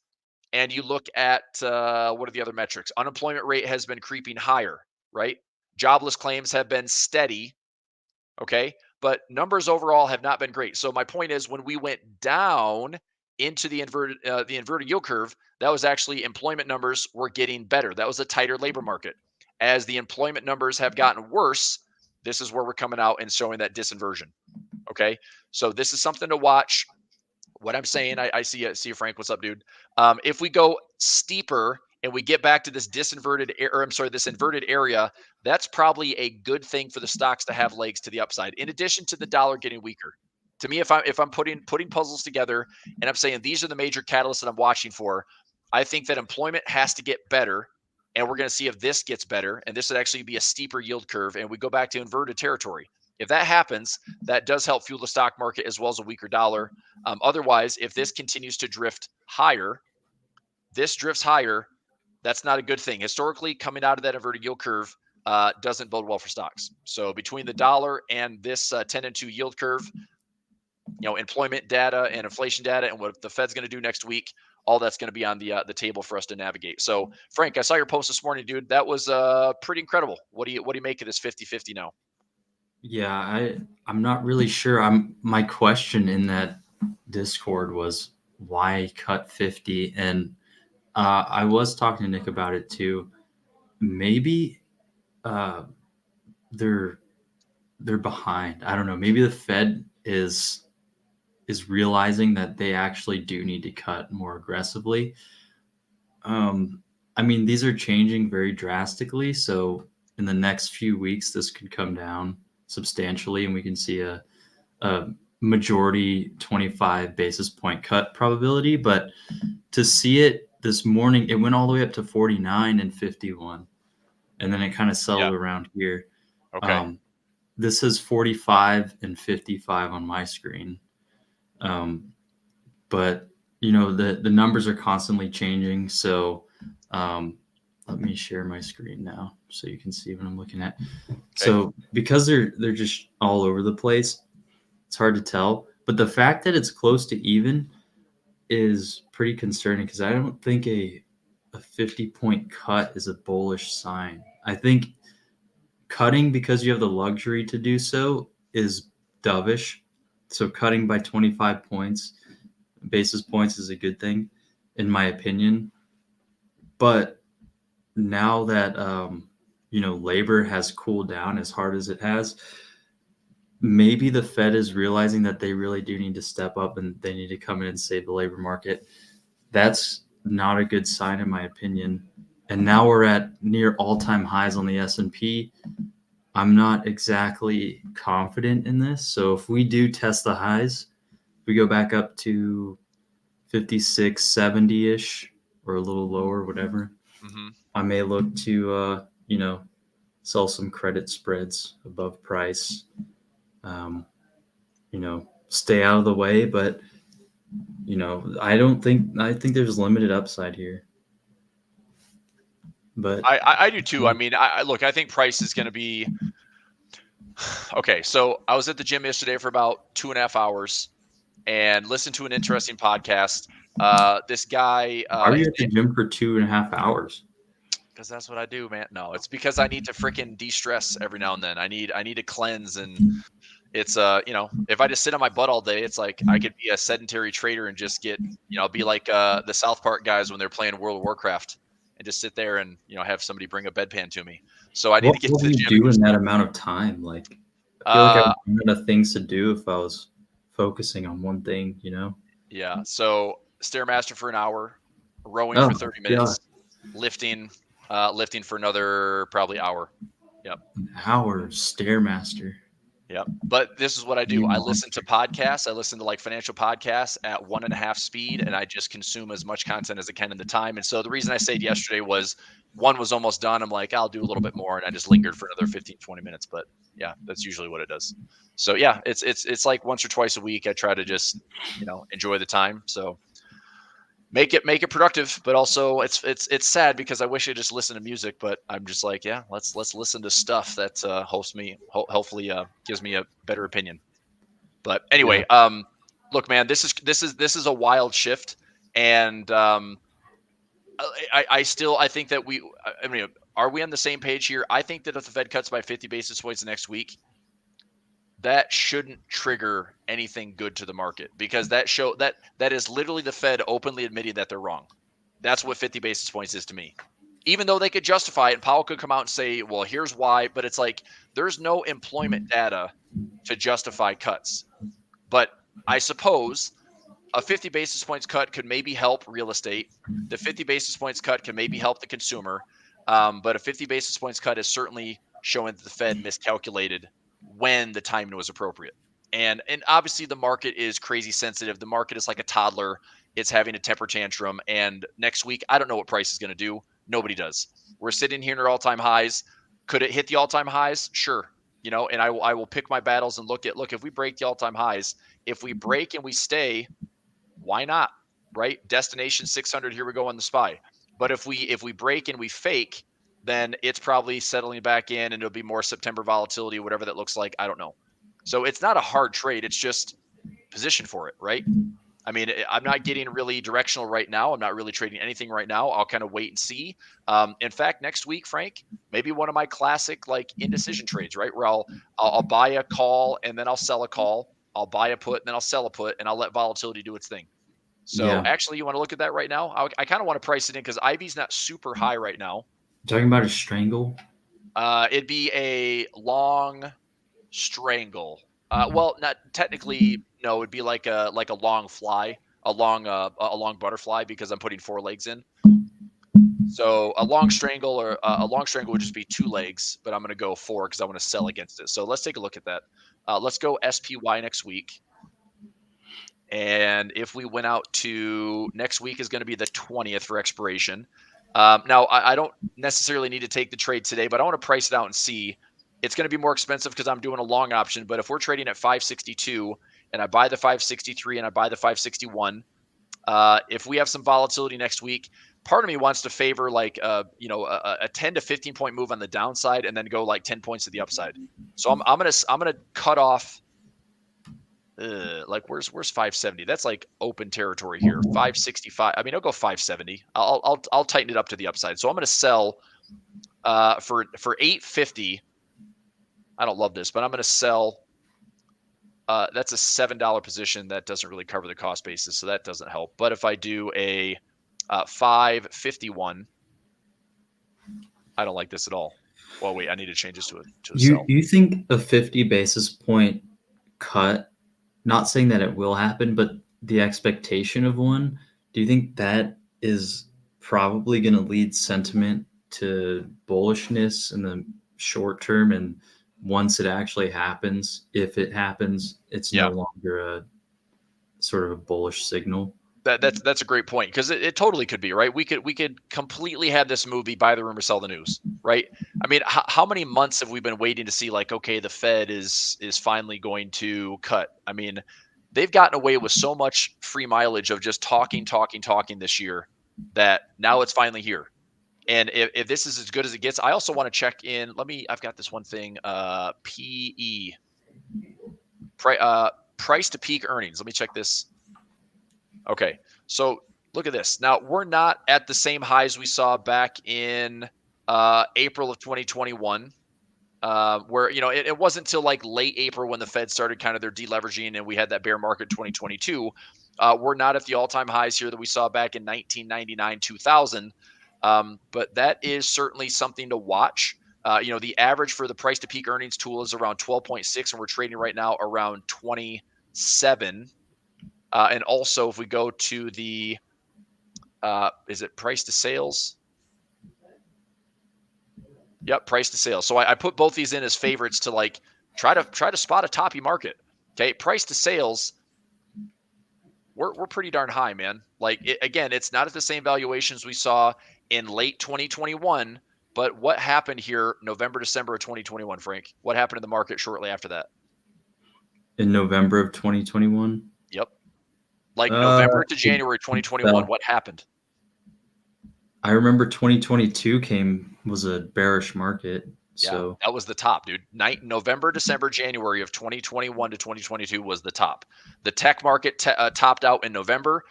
and you look at what are the other metrics? Unemployment rate has been creeping higher, right? Jobless claims have been steady, okay? But numbers overall have not been great. So my point is, when we went down into the inverted yield curve, that was actually employment numbers were getting better. That was a tighter labor market. As the employment numbers have gotten worse, this is where we're coming out and showing that disinversion. Okay, so this is something to watch. What I'm saying, I see you, Frank. What's up, dude? If we go steeper and we get back to this this inverted area, that's probably a good thing for the stocks to have legs to the upside. In addition to the dollar getting weaker, to me, if I'm putting puzzles together and I'm saying these are the major catalysts that I'm watching for, I think that employment has to get better, and we're going to see if this gets better, and this would actually be a steeper yield curve, and we go back to inverted territory. If that happens, that does help fuel the stock market as well as a weaker dollar. Otherwise, if this continues to drift higher, that's not a good thing. Historically, coming out of that inverted yield curve doesn't bode well for stocks. So between the dollar and this 10 and 2 yield curve, employment data and inflation data and what the Fed's going to do next week, all that's going to be on the table for us to navigate. So, Frank, I saw your post this morning, dude. That was pretty incredible. What do you make of this 50-50 now?
Yeah, I'm not really sure. My question in that Discord was why cut 50, and I was talking to Nick about it too. Maybe they're behind. I don't know. Maybe the Fed is realizing that they actually do need to cut more aggressively. I mean, these are changing very drastically, so in the next few weeks, this could come down substantially, and we can see a majority 25 basis point cut probability. But to see it this morning, it went all the way up to 49 and 51, and then it kind of settled around here.
Okay.
This is 45 and 55 on my screen. But the numbers are constantly changing. So let me share my screen now so you can see what I'm looking at. Okay. So because they're just all over the place, it's hard to tell. But the fact that it's close to even is pretty concerning, because I don't think a 50-point cut is a bullish sign. I think cutting because you have the luxury to do so is dovish. So cutting by 25 basis points is a good thing, in my opinion. But now that labor has cooled down as hard as it has, maybe the Fed is realizing that they really do need to step up and they need to come in and save the labor market. That's not a good sign, in my opinion. And now we're at near all-time highs on the S&P. I'm not exactly confident in this. So if we do test the highs, we go back up to 56, 70-ish or a little lower, whatever.
Mm-hmm.
I may look to, sell some credit spreads above price, stay out of the way. But, I think there's limited upside here. But
I do too. I mean, I look, I think price is going to be okay. So I was at the gym yesterday for about 2.5 hours and listened to an interesting podcast. This guy,
why are you at the gym for 2.5 hours?
Because that's what I do, man. No, it's because I need to freaking de-stress every now and then. I need to cleanse, and it's if I just sit on my butt all day, it's like I could be a sedentary trader and just get be like the South Park guys when they're playing World of Warcraft and just sit there and have somebody bring a bedpan to me. So I need to get to the gym.
What do you do in that amount of time? Like, I feel like I would run out of things to do if I was focusing on one thing,
Yeah. So Stairmaster for an hour, rowing for 30 minutes, lifting for another probably hour. Yep.
An hour, Stairmaster.
Yep. But this is what I do. I listen to podcasts. I listen to like financial podcasts at 1.5 speed, and I just consume as much content as I can in the time. And so the reason I stayed yesterday was one was almost done. I'm like, I'll do a little bit more. And I just lingered for another 15, 20 minutes. But yeah, that's usually what it does. So yeah, it's like once or twice a week. I try to just, enjoy the time. So make it productive, but also it's sad because I wish I just listened to music, but I'm just like, yeah, let's listen to stuff that hopefully gives me a better opinion. But anyway, look, man, this is a wild shift, and I think that are we on the same page here? I think that if the Fed cuts by 50 basis points next week, that shouldn't trigger anything good to the market, because that is literally the Fed openly admitting that they're wrong. That's what 50 basis points is to me. Even though they could justify it, and Powell could come out and say, well, here's why, but it's like there's no employment data to justify cuts. But I suppose a 50 basis points cut could maybe help real estate. The 50 basis points cut can maybe help the consumer. But a 50 basis points cut is certainly showing that the Fed miscalculated when the timing was appropriate. And obviously the market is crazy sensitive. The market is like a toddler. It's having a temper tantrum. And next week, I don't know what price is going to do. Nobody does. We're sitting here near all-time highs. Could it hit the all-time highs? Sure. And I will pick my battles and look, if we break the all-time highs, if we break and we stay, why not? Right? Destination 600, here we go on the SPY. But if we break and we fake, then it's probably settling back in, and it'll be more September volatility, whatever that looks like. I don't know. So it's not a hard trade. It's just position for it, right? I mean, I'm not getting really directional right now. I'm not really trading anything right now. I'll kind of wait and see. In fact, next week, Frank, maybe one of my classic like indecision trades, right? Where I'll buy a call and then I'll sell a call. I'll buy a put and then I'll sell a put, and I'll let volatility do its thing. So actually, you want to look at that right now? I kind of want to price it in because IV's not super high right now.
Talking about a strangle?
It'd be a long strangle. Well, not technically. No, it'd be like a long fly, a long butterfly, because I'm putting 4 legs in. So a long strangle would just be 2 legs, but I'm going to go 4 because I want to sell against it. So let's take a look at that. Let's go SPY next week. And if we went out to next week is going to be the 20th for expiration. Now, I don't necessarily need to take the trade today, but I want to price it out and see. It's going to be more expensive because I'm doing a long option. But if we're trading at 562 and I buy the 563 and I buy the 561, if we have some volatility next week, part of me wants to favor like a 10 to 15 point move on the downside and then go like 10 points to the upside. So I'm gonna cut off. Like where's 570? That's like open territory here. 565. I mean, I'll go 570. I'll tighten it up to the upside. So I'm going to sell for 850. I don't love this, but I'm going to sell. That's a $7 position that doesn't really cover the cost basis, so that doesn't help. But if I do a 551, I don't like this at all. Well, wait, I need to change this to a
You
sell.
you think a 50 basis point cut, not saying that it will happen, but the expectation of one, do you think that is probably going to lead sentiment to bullishness in the short term? And once it actually happens, if it happens, it's
Yeah.
no longer a sort of a bullish signal.
That's a great point, because it totally could be, right. We could completely have this movie buy the rumor, sell the news, right? I mean, how many months have we been waiting to see, like, okay, the Fed is finally going to cut? I mean, they've gotten away with so much free mileage of just talking this year, that now it's finally here. And if this is as good as it gets, I also want to check in. I've got this one thing, PE, price to peak earnings. Let me check this. Okay, so look at this. Now, we're not at the same highs we saw back in April of 2021, where, it wasn't until like late April when the Fed started kind of their deleveraging and we had that bear market in 2022. We're not at the all-time highs here that we saw back in 1999, 2000, but that is certainly something to watch. The average for the price to peak earnings tool is around 12.6, and we're trading right now around 27. And also, if we go to the, is it price to sales? Yep, price to sales. So I put both these in as favorites to, like, try to spot a toppy market. Okay, price to sales, we're pretty darn high, man. Like, again, it's not at the same valuations we saw in late 2021, but what happened here November, December of 2021, Frank? What happened in the market shortly after that?
In November of 2021?
Yep. Like November to January 2021, what happened?
I remember 2022 was a bearish market. So
yeah, that was the top, dude. November, December, January of 2021 to 2022 was the top. The tech market topped out in November.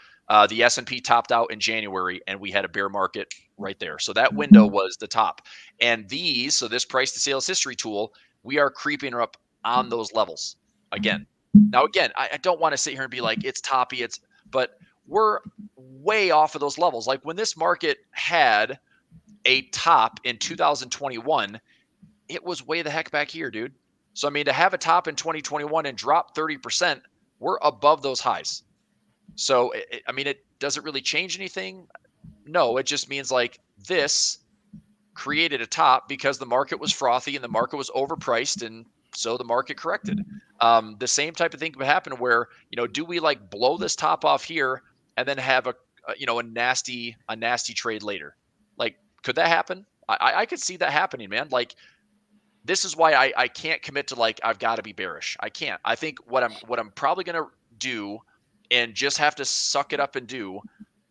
The S&P topped out in January, and we had a bear market right there. So that window was the top. And so this price to sales history tool, we are creeping up on those levels again. Now, again, I don't want to sit here and be like, it's toppy, but we're way off of those levels. Like, when this market had a top in 2021, it was way the heck back here, dude. So, I mean, to have a top in 2021 and drop 30%, we're above those highs. So, does it really change anything? No, it just means, like, this created a top because the market was frothy and the market was overpriced, and so the market corrected. The same type of thing could happen where, do we, like, blow this top off here and then have a nasty trade later? Like, could that happen? I could see that happening, man. Like, this is why I can't commit to, like, I've got to be bearish. I can't. I think what I'm probably going to do, and just have to suck it up and do,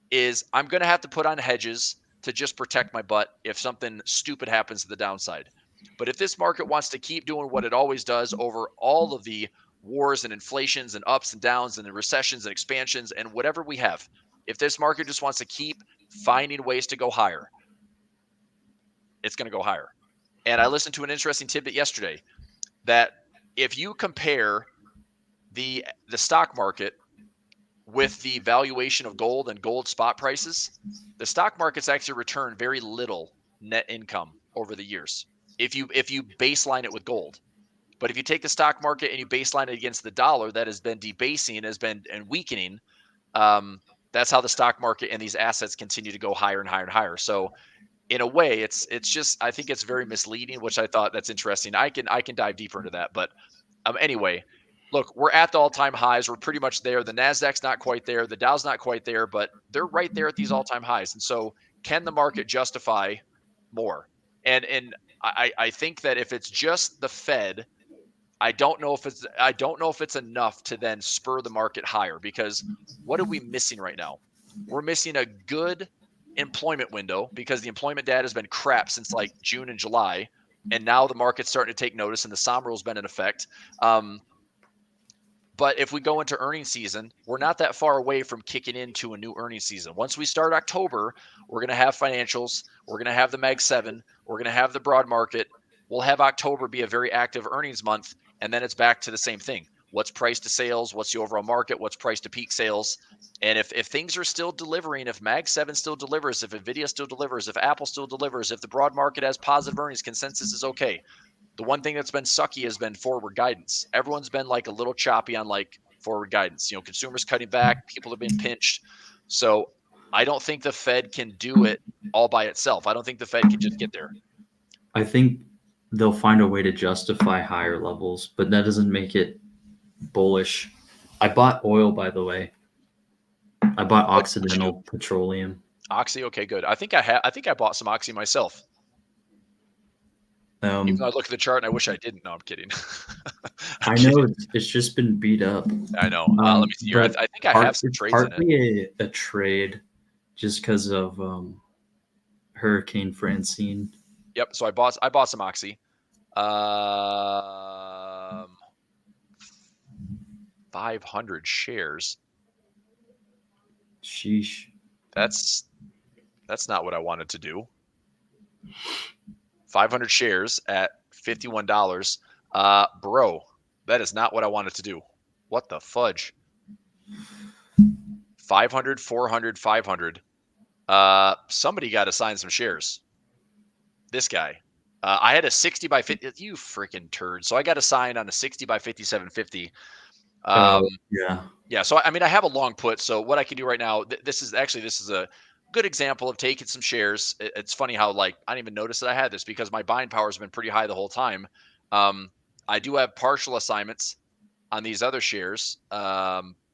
is I'm going to have to put on hedges to just protect my butt if something stupid happens to the downside. But if this market wants to keep doing what it always does over all of the wars and inflations and ups and downs and the recessions and expansions and whatever we have, if this market just wants to keep finding ways to go higher, it's going to go higher. And I listened to an interesting tidbit yesterday that if you compare the stock market with the valuation of gold and gold spot prices, the stock market's actually returned very little net income over the years if you baseline it with gold. But if you take the stock market and you baseline it against the dollar that has been debasing, and weakening, that's how the stock market and these assets continue to go higher and higher and higher. So, in a way, it's just, I think it's very misleading, which I thought that's interesting. I can dive deeper into that, but anyway, look, we're at the all-time highs. We're pretty much there. The Nasdaq's not quite there. The Dow's not quite there, but they're right there at these all-time highs. And so, can the market justify more? And I think that if it's just the Fed, I don't know if it's enough to then spur the market higher, because what are we missing right now? We're missing a good employment window, because the employment data has been crap since like June and July, and now the market's starting to take notice, and the SOM rule's been in effect. But if we go into earnings season, we're not that far away from kicking into a new earnings season. Once we start October, we're going to have financials, we're going to have the Mag 7, we're going to have the broad market. We'll have October be a very active earnings month, and then it's back to the same thing. what's price to sales, what's the overall market, what's price to peak sales. And if things are still delivering, if Mag 7 still delivers, if Nvidia still delivers, if Apple still delivers, if the broad market has positive earnings, consensus is okay. The one thing that's been sucky has been forward guidance. Everyone's been like a little choppy on like forward guidance. You know, consumers cutting back, people have been pinched. So I don't think the Fed can do it all by itself. I don't think the Fed can just get there.
I think they'll find a way to justify higher levels, but that doesn't make it bullish. I bought oil, by the way. I bought Occidental Petroleum.
Oxy, okay, good. I think I bought some Oxy myself. Even though I look at the chart and I wish I didn't. No, I'm kidding.
I know it's just been beat up.
I know. Let me see here. I think I have some trades in it.
Partly a trade, just because of Hurricane Francine.
Yep. So I bought some Oxy. 500 shares.
Sheesh.
That's not what I wanted to do. 500 shares at $51. Bro, that is not what I wanted to do. What the fudge? 500, 400, 500. Somebody got to sign some shares. This guy. I had a 60 by 50. You freaking turd. So I got to sign on a 60 by 5750. Yeah. So, I mean, I have a long put. So what I can do right now, this is a good example of taking some shares. It's funny how, like, I didn't even notice that I had this because my buying power has been pretty high the whole time. I do have partial assignments on these other shares.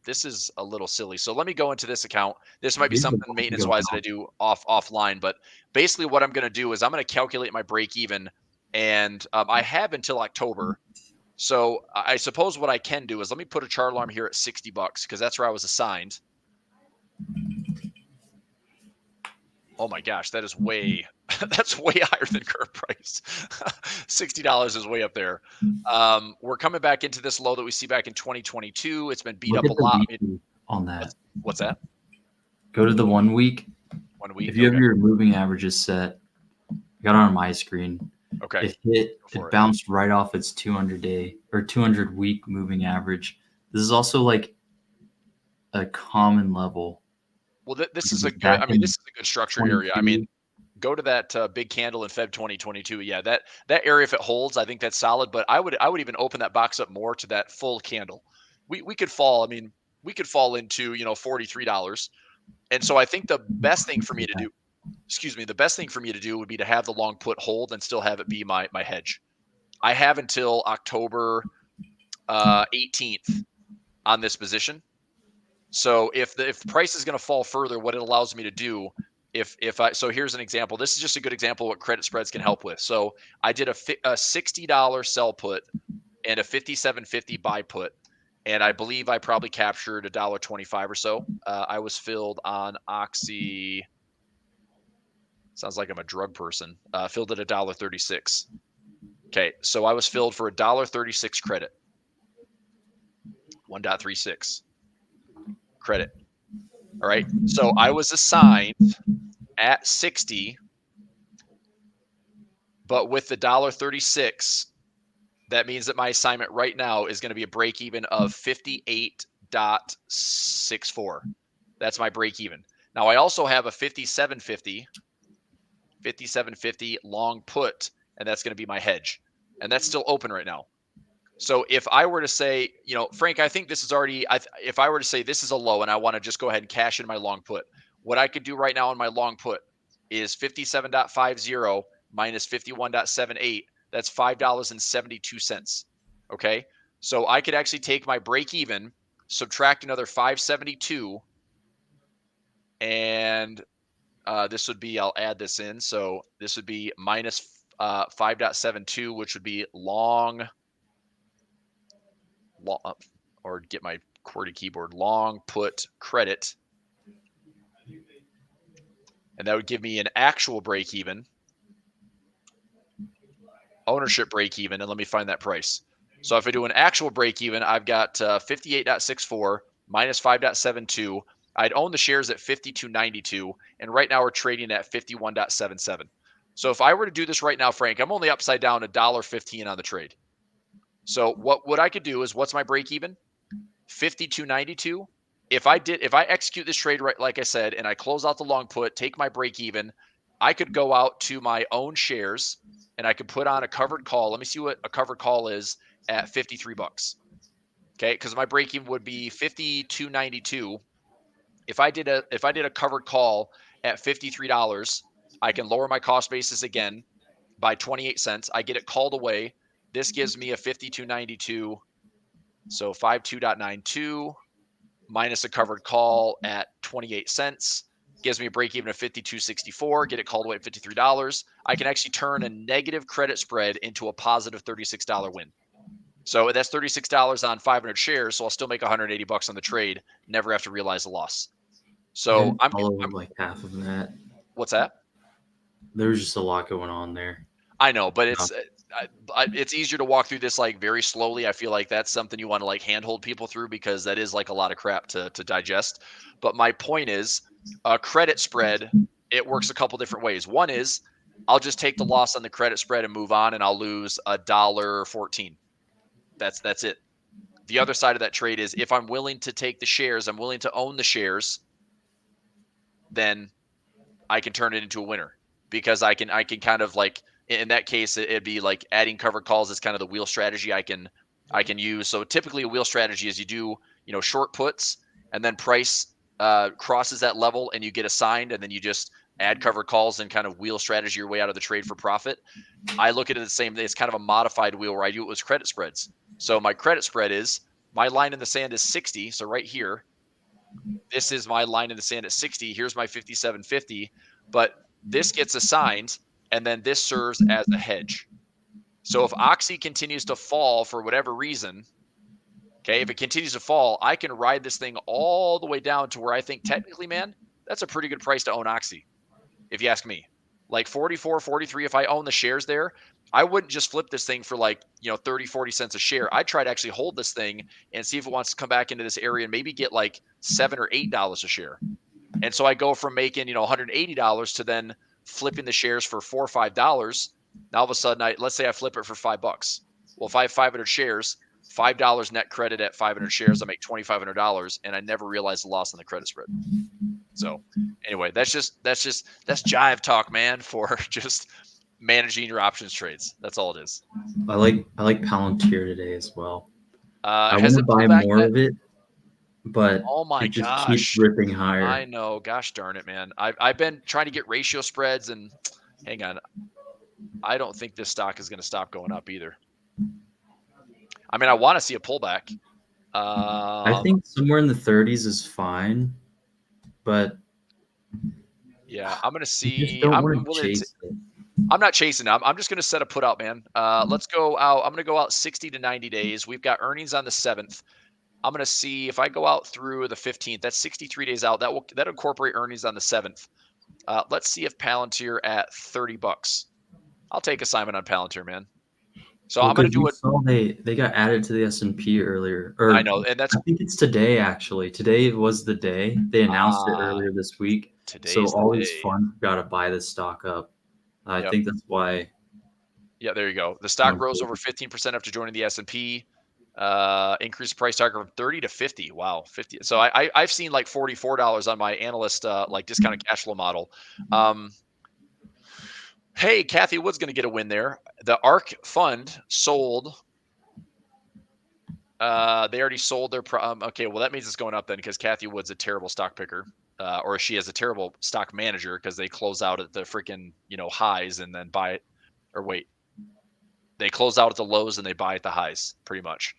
This is a little silly. So let me go into this account. This might be something maintenance wise that I do offline, but basically what I'm going to do is I'm going to calculate my break even, and I have until October. So I suppose what I can do is let me put a chart alarm here at $60 because that's where I was assigned. Oh my gosh, that is that's way higher than current price. $60 is way up there. We're coming back into this low that we see back in 2022. It's been beat up a lot.
On that.
What's that?
Go to the 1 week.
1 week.
If you have your moving averages set, I got it on my screen.
Okay.
It bounced right off its 200-day or 200-week moving average. This is also like a common level.
Well, this is a good structure area. I mean, go to that big candle in Feb 2022. Yeah, that area, if it holds, I think that's solid. But I would even open that box up more to that full candle. We could fall. I mean, we could fall into $43. And so I think the best thing for me to do, the best thing for me to do would be to have the long put hold and still have it be my hedge. I have until October 18th on this position. So if price is going to fall further, what it allows me to do, so here's an example. This is just a good example of what credit spreads can help with. So I did a $60 sell put and a $57.50 buy put, and I believe I probably captured $1.25 or so. I was filled on Oxy. Sounds like I'm a drug person. Filled at $1.36. Okay, so I was filled for $1.36 credit. 1.36 credit. All right. So I was assigned at 60, but with the $1.36, that means that my assignment right now is going to be a break even of 58.64. That's my break even. Now I also have a 57.50 long put, and that's going to be my hedge. And that's still open right now. So if I were to say, Frank, I think this is already, if I were to say this is a low and I want to just go ahead and cash in my long put, what I could do right now in my long put is 57.50 minus 51.78. That's $5.72. Okay. So I could actually take my break even, subtract another 572, and this would be, I'll add this in. So this would be minus 5.72, which would be long, or get my QWERTY keyboard, long put credit. And that would give me an actual break even, ownership break even. And let me find that price. So if I do an actual break even, I've got 58.64 minus 5.72. I'd own the shares at 52.92. And right now we're trading at 51.77. So if I were to do this right now, Frank, I'm only upside down $1.15 on the trade. So what I could do is, what's my break even? 52.92. If I execute this trade right, like I said, and I close out the long put, take my break even, I could go out to my own shares and I could put on a covered call. Let me see what a covered call is at 53 bucks. Okay, because my break even would be 52.92. If I did a covered call at $53, I can lower my cost basis again by 28 cents. I get it called away. This gives me a 52.92. So 52.92 minus a covered call at 28 cents gives me a break even of 52.64. Get it called away at $53. I can actually turn a negative credit spread into a positive $36 win. So that's $36 on 500 shares. So I'll still make 180 bucks on the trade. Never have to realize the loss. So I'm
like half of that.
What's that?
There's just a lot going on there.
I know, but it's easier to walk through this like very slowly. I feel like that's something you want to like handhold people through, because that is like a lot of crap to digest. But my point is, a credit spread, it works a couple different ways. One is, I'll just take the loss on the credit spread and move on, and I'll lose $1.14. That's it. The other side of that trade is, if I'm willing to take the shares, I'm willing to own the shares, then I can turn it into a winner, because I can kind of like, in that case, it'd be like adding covered calls is kind of the wheel strategy I can use. So typically a wheel strategy is you do, short puts, and then price crosses that level and you get assigned, and then you just add covered calls and kind of wheel strategy your way out of the trade for profit. I look at it the same. It's kind of a modified wheel where I do it with credit spreads. So my credit spread is, my line in the sand is 60. So right here, this is my line in the sand at 60. Here's my 57.50, but this gets assigned, and then this serves as a hedge. So if Oxy continues to fall for whatever reason, okay, if it continues to fall, I can ride this thing all the way down to where I think technically, man, that's a pretty good price to own Oxy, if you ask me. Like 44, 43, if I own the shares there, I wouldn't just flip this thing for like, 30, 40 cents a share. I'd try to actually hold this thing and see if it wants to come back into this area and maybe get like $7 or $8 a share. And so I go from making, $180 to then flipping the shares for $4 or $5. Now all of a sudden, let's say I flip it for $5. Well, if I have 500 shares, $5 net credit at 500 shares, I make $2,500, and I never realize the loss on the credit spread. So anyway, that's jive talk, man, for just managing your options trades. That's all it is.
I like Palantir today as well. I
Has
want to
it pulled
buy
back
more
yet?
of it, but
Oh my
it just
gosh,
keeps ripping higher.
I know. Gosh darn it, man. I've been trying to get ratio spreads, and hang on, I don't think this stock is going to stop going up either. I mean, I want to see a pullback.
I think somewhere in the 30s is fine, but
yeah, I'm going to see.
You just don't want to chase it.
I'm not chasing it. I'm just going to set a put out, man. Let's go out. I'm going to go out 60 to 90 days. We've got earnings on the 7th. I'm going to see if I go out through the 15th. That's 63 days out. That'll incorporate earnings on the 7th. Let's see if Palantir at 30 bucks. I'll take assignment on Palantir, man. So I'm going to do it.
They got added to the S&P earlier.
I know, and I
think it's today, actually. Today was the day. They announced it earlier this week. So all these funds got to buy this stock up. I think that's why.
Yeah, there you go. The stock rose over 15% after joining the S&P. Increased price target from 30 to 50. Wow, 50. So I've seen like $44 on my analyst like discounted cash flow model. Hey, Kathy Wood's going to get a win there. The ARK fund sold. They already sold their. Okay, well that means it's going up then, because Kathy Wood's a terrible stock picker, or she has a terrible stock manager, because they close out at the freaking highs and then buy it. Or wait, they close out at the lows and they buy at the highs, pretty much.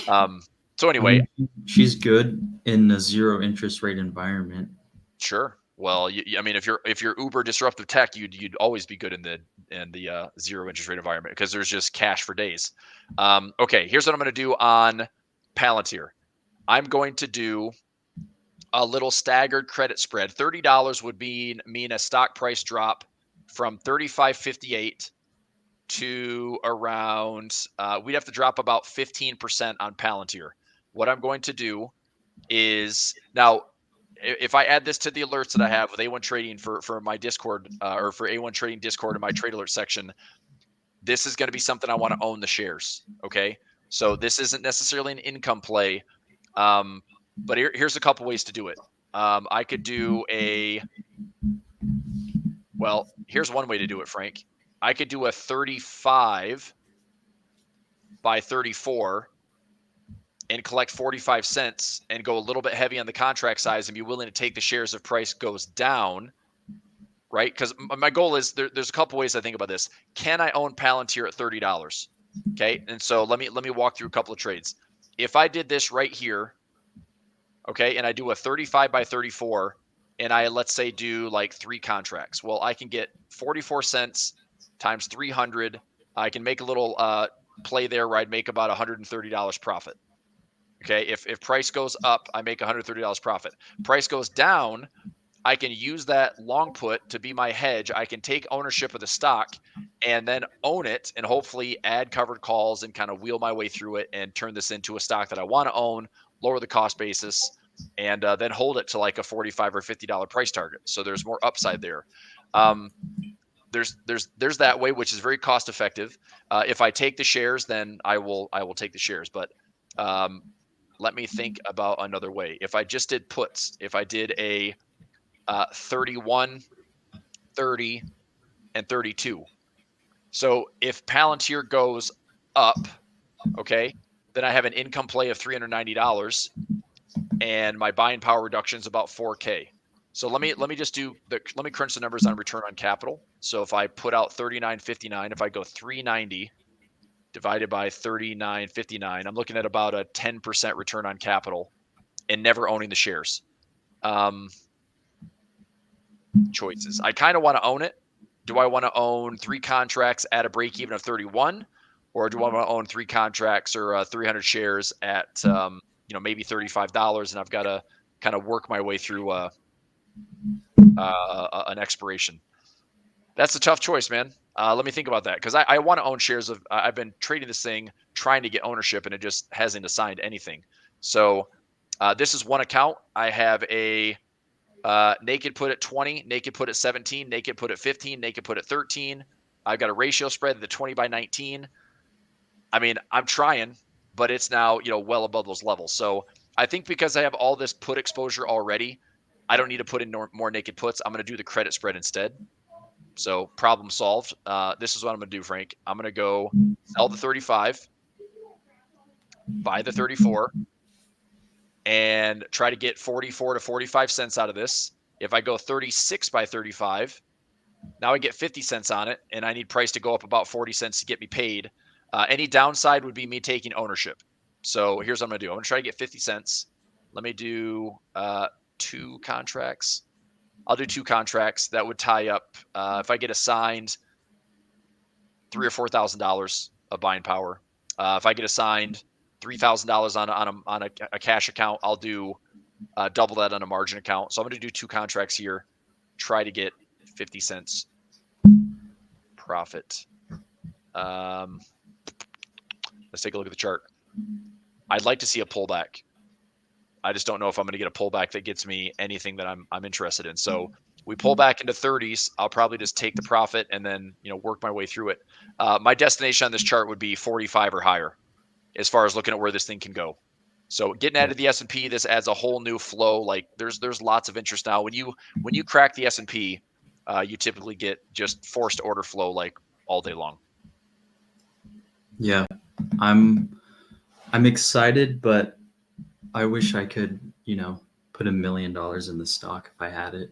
So anyway,
she's good in a zero interest rate environment.
Sure. Well, I mean, if you're uber disruptive tech, you'd always be good in the zero interest rate environment, because there's just cash for days. Okay, here's what I'm going to do on Palantir. I'm going to do a little staggered credit spread. $30 would mean a stock price drop from 35.58 to around. We'd have to drop about 15% on Palantir. What I'm going to do is now, if I add this to the alerts that I have with A1 Trading for my Discord, or for A1 Trading Discord in my trade alert section, this is going to be something I want to own the shares. Okay. So this isn't necessarily an income play. But here's a couple ways to do it. I could do well, here's one way to do it, Frank. I could do a 35 by 34 and collect 45 cents and go a little bit heavy on the contract size and be willing to take the shares if price goes down, right? Because my goal is there's a couple ways I think about this. Can I own Palantir at $30? Okay, and so let me walk through a couple of trades. If I did this right here, okay, and I do a 35 by 34, and I, let's say, do like 3 contracts. Well, I can get 44 cents times 300. I can make a little play there where I'd make about $130 profit. Okay, if price goes up, I make $130 profit. Price goes down, I can use that long put to be my hedge. I can take ownership of the stock and then own it and hopefully add covered calls and kind of wheel my way through it and turn this into a stock that I want to own, lower the cost basis, and then hold it to like a $45 or $50 price target. So there's more upside there. There's that way, which is very cost effective. If I take the shares, then I will take the shares. But let me think about another way. If I just did puts, if I did a 31, 30, and 32. So if Palantir goes up, okay, then I have an income play of $390, and my buying power reduction is about 4K. So let me crunch the numbers on return on capital. So if I put out 39.59, if I go 390 divided by 39.59, I'm looking at about a 10% return on capital and never owning the shares. Choices. I kind of want to own it. Do I want to own 3 contracts at a break even of 31, or do I want to own 3 contracts or 300 shares at maybe $35, and I've got to kind of work my way through an expiration? That's a tough choice, man. Let me think about that, because I want to own shares of. I've been trading this thing, trying to get ownership, and it just hasn't assigned anything. So this is one account. I have a naked put at 20, naked put at 17, naked put at 15, naked put at 13. I've got a ratio spread at the 20 by 19. I mean, I'm trying, but it's now, well above those levels. So I think because I have all this put exposure already, I don't need to put in more naked puts. I'm going to do the credit spread instead. So problem solved. This is what I'm going to do, Frank. I'm going to go sell the 35, buy the 34, and try to get 44 to 45 cents out of this. If I go 36 by 35, now I get 50 cents on it, and I need price to go up about 40 cents to get me paid. Any downside would be me taking ownership. So here's what I'm going to do. I'm going to try to get 50 cents. Let me do 2 contracts. I'll do 2 contracts. That would tie up, if I get assigned, $3,000 or $4,000 of buying power. If I get assigned $3,000 on a cash account, I'll do double that on a margin account. So I'm going to do 2 contracts here, try to get 50 cents profit. Let's take a look at the chart. I'd like to see a pullback. I just don't know if I'm going to get a pullback that gets me anything that I'm interested in. So we pull back into 30s. I'll probably just take the profit and then work my way through it. My destination on this chart would be 45 or higher, as far as looking at where this thing can go. So getting out of the S&P, this adds a whole new flow. Like there's lots of interest now. When you crack the S&P, you typically get just forced order flow like all day long.
Yeah, I'm excited, but I wish I could, put $1 million in the stock if I had it.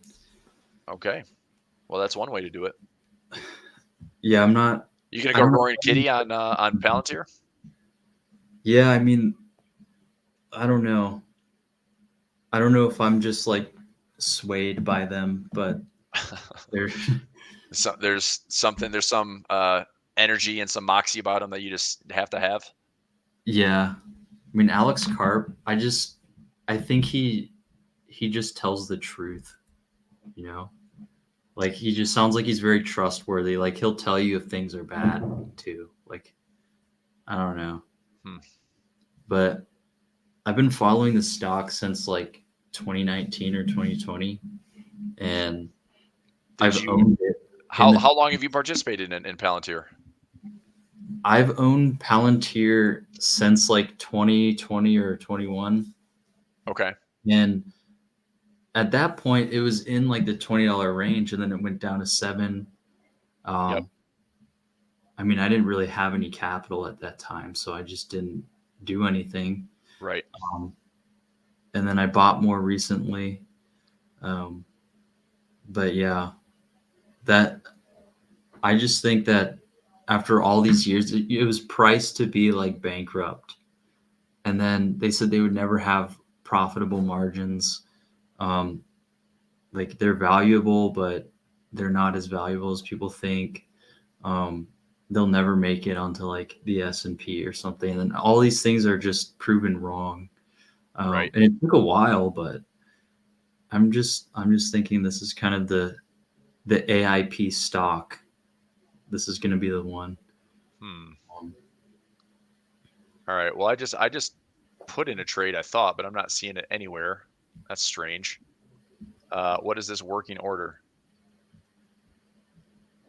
Okay, well that's one way to do it.
Yeah, I'm not.
You gonna go roaring kitty on Palantir?
Yeah, I mean, I don't know. I don't know if I'm just like swayed by them, but there's some energy and some moxie about them that you just have to have. Yeah, I mean, Alex Karp, I think he just tells the truth, like he just sounds like he's very trustworthy. Like he'll tell you if things are bad too. Like, I don't know. But I've been following the stock since like 2019 or 2020, and I've owned it.
How long have you participated in Palantir?
I've owned Palantir since like 2020 or 21.
Okay.
And at that point, it was in like the $20 range, and then it went down to $7.
Yep.
I mean, I didn't really have any capital at that time, so I just didn't do anything.
Right.
And then I bought more recently. But yeah, that I just think that after all these years, it was priced to be like bankrupt. And then they said they would never have profitable margins. Like they're valuable, but they're not as valuable as people think. They'll never make it onto like the S&P or something. And all these things are just proven wrong.
Right.
And it took a while, but I'm just thinking this is kind of the AIP stock. This is going to be the one.
All right. Well, I just put in a trade, I thought, but I'm not seeing it anywhere. That's strange. What is this working order?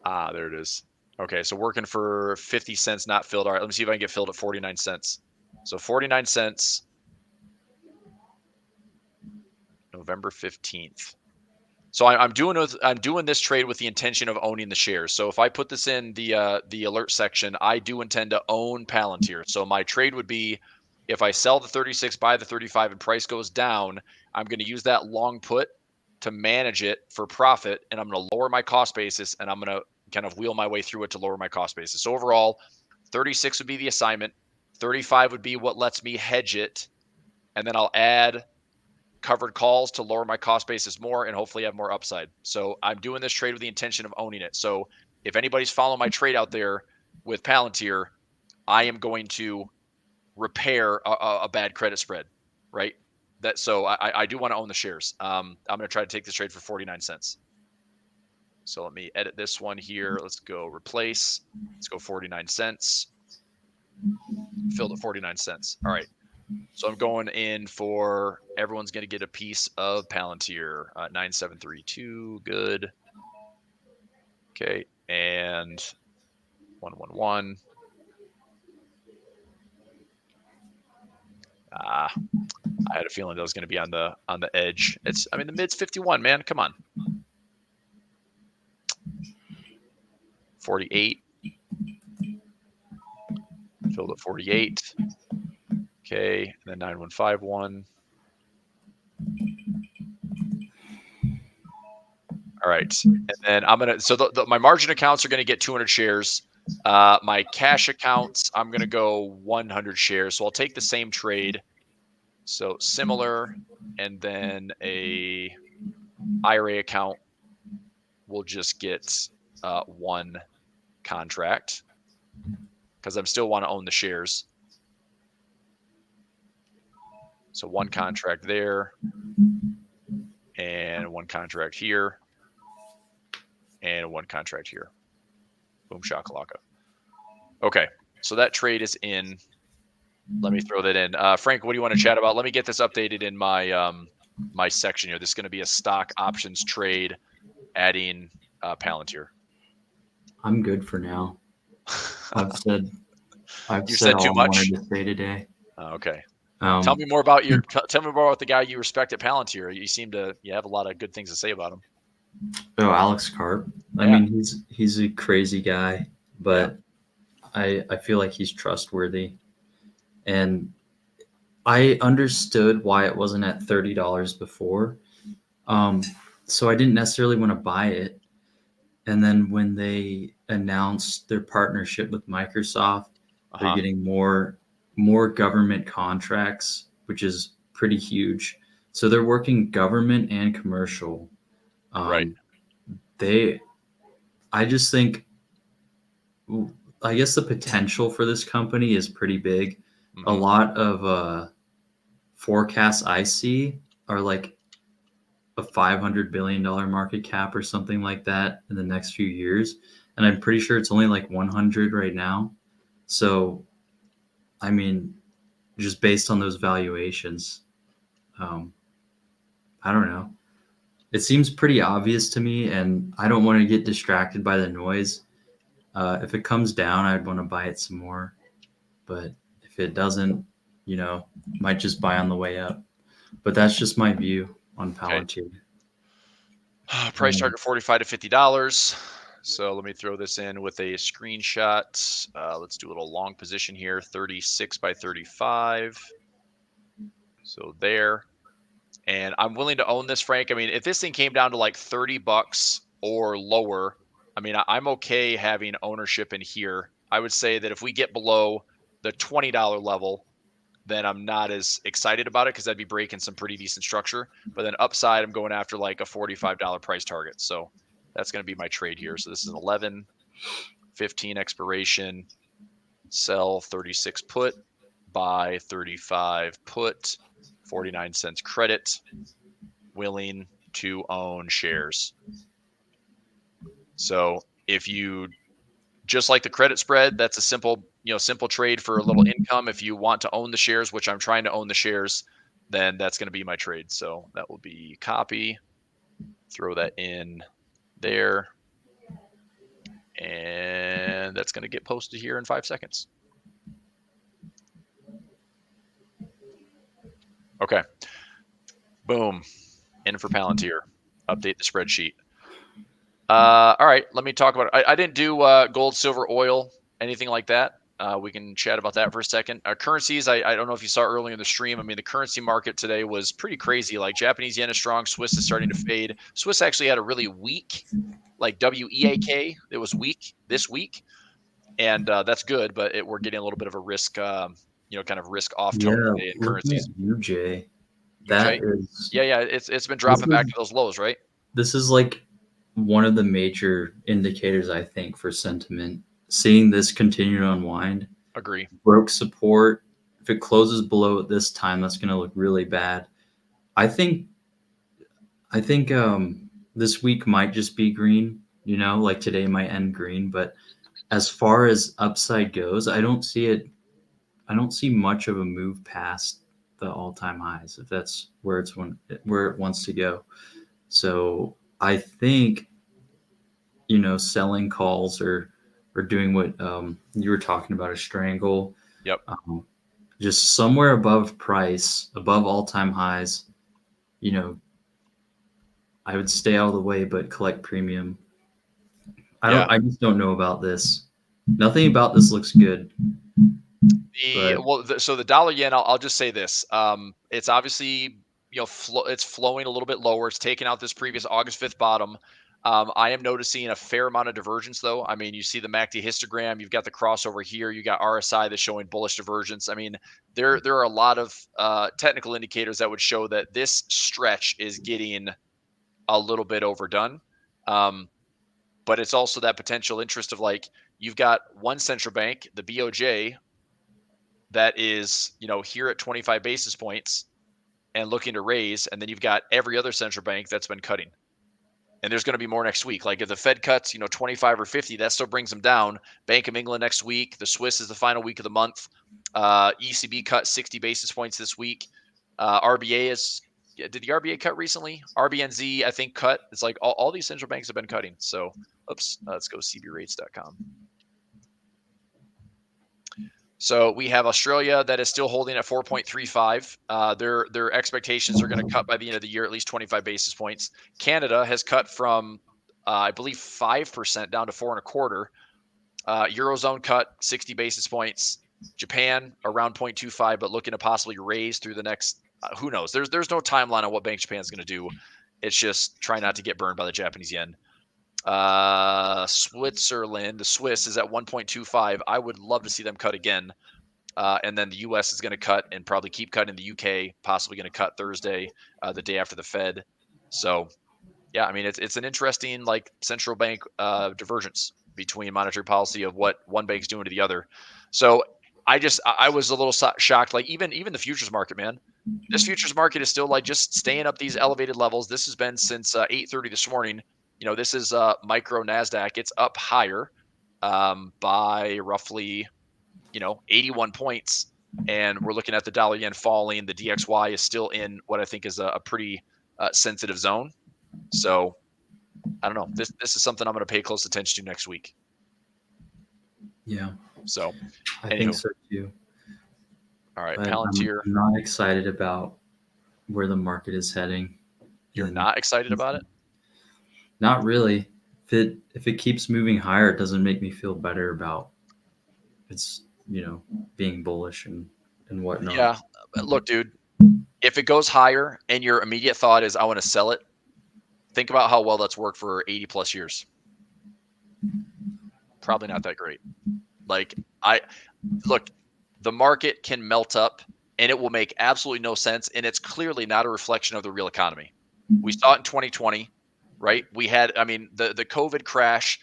Ah, there it is. Okay, so working for 50 cents, not filled. All right, let me see if I can get filled at 49 cents. So 49 cents, November 15th. So I'm doing this trade with the intention of owning the shares. So if I put this in the alert section, I do intend to own Palantir. So my trade would be, if I sell the 36, buy the 35, and price goes down, I'm going to use that long put to manage it for profit, and I'm going to lower my cost basis, and I'm going to kind of wheel my way through it to lower my cost basis. So overall, 36 would be the assignment, 35 would be what lets me hedge it, and then I'll add covered calls to lower my cost basis more and hopefully have more upside. So I'm doing this trade with the intention of owning it. So if anybody's following my trade out there with Palantir, I am going to repair a bad credit spread, right? So I do want to own the shares. I'm going to try to take this trade for 49 cents. So let me edit this one here. Let's go replace. Let's go 49 cents. Filled at 49 cents. All right. So I'm going in for, everyone's going to get a piece of Palantir. 9732, good. Okay, and 111. I had a feeling that was going to be on the edge. The mid's 51, man. Come on. 48. Filled at 48. Okay, and then 9151. All right, and then I'm gonna. So my margin accounts are gonna get 200 shares. My cash accounts, I'm gonna go 100 shares. So I'll take the same trade. So similar, and then a IRA account will just get one contract because I still want to own the shares. So one contract there, and one contract here, and one contract here. Boom shakalaka. Okay, so that trade is in. Let me throw that in. Frank, what do you want to chat about? Let me get this updated in my my section here. This is going to be a stock options trade, adding Palantir.
I'm good for now. I've said
too
all
much?
I wanted to say today.
Okay. Tell me more about tell me more about the guy you respect at Palantir. You seem to have a lot of good things to say about him.
Oh, Alex Karp. I mean, he's a crazy guy, but I feel like he's trustworthy. And I understood why it wasn't at $30 before. So I didn't necessarily want to buy it. And then when they announced their partnership with Microsoft, they're getting more government contracts, which is pretty huge. So they're working government and commercial.
Right.
I just think, I guess the potential for this company is pretty big. Mm-hmm. A lot of forecasts I see are like a $500 billion market cap or something like that in the next few years. And I'm pretty sure it's only like 100 right now. So, I mean, just based on those valuations, I don't know. It seems pretty obvious to me, and I don't want to get distracted by the noise. If it comes down, I'd want to buy it some more. But if it doesn't, might just buy on the way up. But that's just my view on Palantir.
Price target $45 to $50. So let me throw this in with a screenshot. Let's do a little long position here, 36 by 35. So there. And I'm willing to own this, Frank. I mean, if this thing came down to like $30 or lower, I mean, I'm okay having ownership in here. I would say that if we get below the $20 level, then I'm not as excited about it because I'd be breaking some pretty decent structure. But then upside, I'm going after like a $45 price target. So that's going to be my trade here. So this is an 11, 15 expiration, sell 36 put, buy 35 put, 49 cents credit, willing to own shares. So if you just like the credit spread, that's a simple trade for a little income. If you want to own the shares, which I'm trying to own the shares, then that's going to be my trade. So that will be copy, throw that in there, and that's going to get posted here in 5 seconds. Okay. Boom. In for Palantir. Update the spreadsheet. All right. Let me talk about it. I didn't do gold, silver, oil, anything like that. We can chat about that for a second. Currencies, I don't know if you saw earlier in the stream. I mean, the currency market today was pretty crazy. Like Japanese yen is strong. Swiss is starting to fade. Swiss actually had a really weak, like WEAK. It was weak this week. And that's good, but we're getting a little bit of a risk, kind of risk off tone today in currencies.
UJ. That is.
Yeah. It's been dropping back to those lows, right?
This is like one of the major indicators, I think, for sentiment. Seeing this continue to unwind.
Agree.
Broke support. If it closes below at this time, that's going to look really bad. I think this week might just be green. Like today might end green. But as far as upside goes, I don't see much of a move past the all-time highs, if that's where it wants to go. So I think, selling calls or doing what you were talking about, a strangle.
Yep.
Just somewhere above price, above all-time highs, I would stay out of the way, but collect premium. I just don't know about this. Nothing about this looks good.
So the dollar yen, I'll just say this. It's obviously, it's flowing a little bit lower. It's taken out this previous August 5th bottom. I am noticing a fair amount of divergence, though. I mean, you see the MACD histogram. You've got the crossover here. You got RSI that's showing bullish divergence. I mean, there are a lot of technical indicators that would show that this stretch is getting a little bit overdone. But it's also that potential interest of like, you've got one central bank, the BOJ, that is, here at 25 basis points and looking to raise. And then you've got every other central bank that's been cutting. And there's going to be more next week. Like if the Fed cuts, 25 or 50, that still brings them down. Bank of England next week. The Swiss is the final week of the month. ECB cut 60 basis points this week. RBA did the RBA cut recently? RBNZ, I think, cut. It's like all these central banks have been cutting. So, let's go cbrates.com. So we have Australia that is still holding at 4.35. Their expectations are going to cut by the end of the year at least 25 basis points. Canada has cut from, I believe, 5% down to 4.25. Eurozone cut 60 basis points. Japan around 0.25, but looking to possibly raise through the next. Who knows? There's no timeline on what Bank of Japan is going to do. It's just try not to get burned by the Japanese yen. Switzerland, the Swiss is at 1.25. I would love to see them cut again. And then the US is going to cut and probably keep cutting. The UK possibly going to cut Thursday, the day after the Fed. So, yeah, I mean, it's an interesting like central bank divergence between monetary policy of what one bank's doing to the other. So I was a little shocked. Like even the futures market, man. This futures market is still like just staying up these elevated levels. This has been since 8:30 this morning. This is micro NASDAQ. It's up higher by roughly, 81 points. And we're looking at the dollar yen falling. The DXY is still in what I think is a pretty sensitive zone. So I don't know. This is something I'm going to pay close attention to next week.
Yeah,
So,
I
anywho,
think so too.
all right,
But
Palantir,
I'm not excited about where the market is heading.
you're
And
not excited about it?
not really. If it keeps moving higher, it doesn't make me feel better about its being bullish and whatnot.
Yeah. Look, dude, if it goes higher and your immediate thought is I want to sell it, think about how well that's worked for 80 plus years. Probably not that great. Like look, the market can melt up and it will make absolutely no sense. And it's clearly not a reflection of the real economy. We saw it in 2020, right? We had, I mean, the COVID crash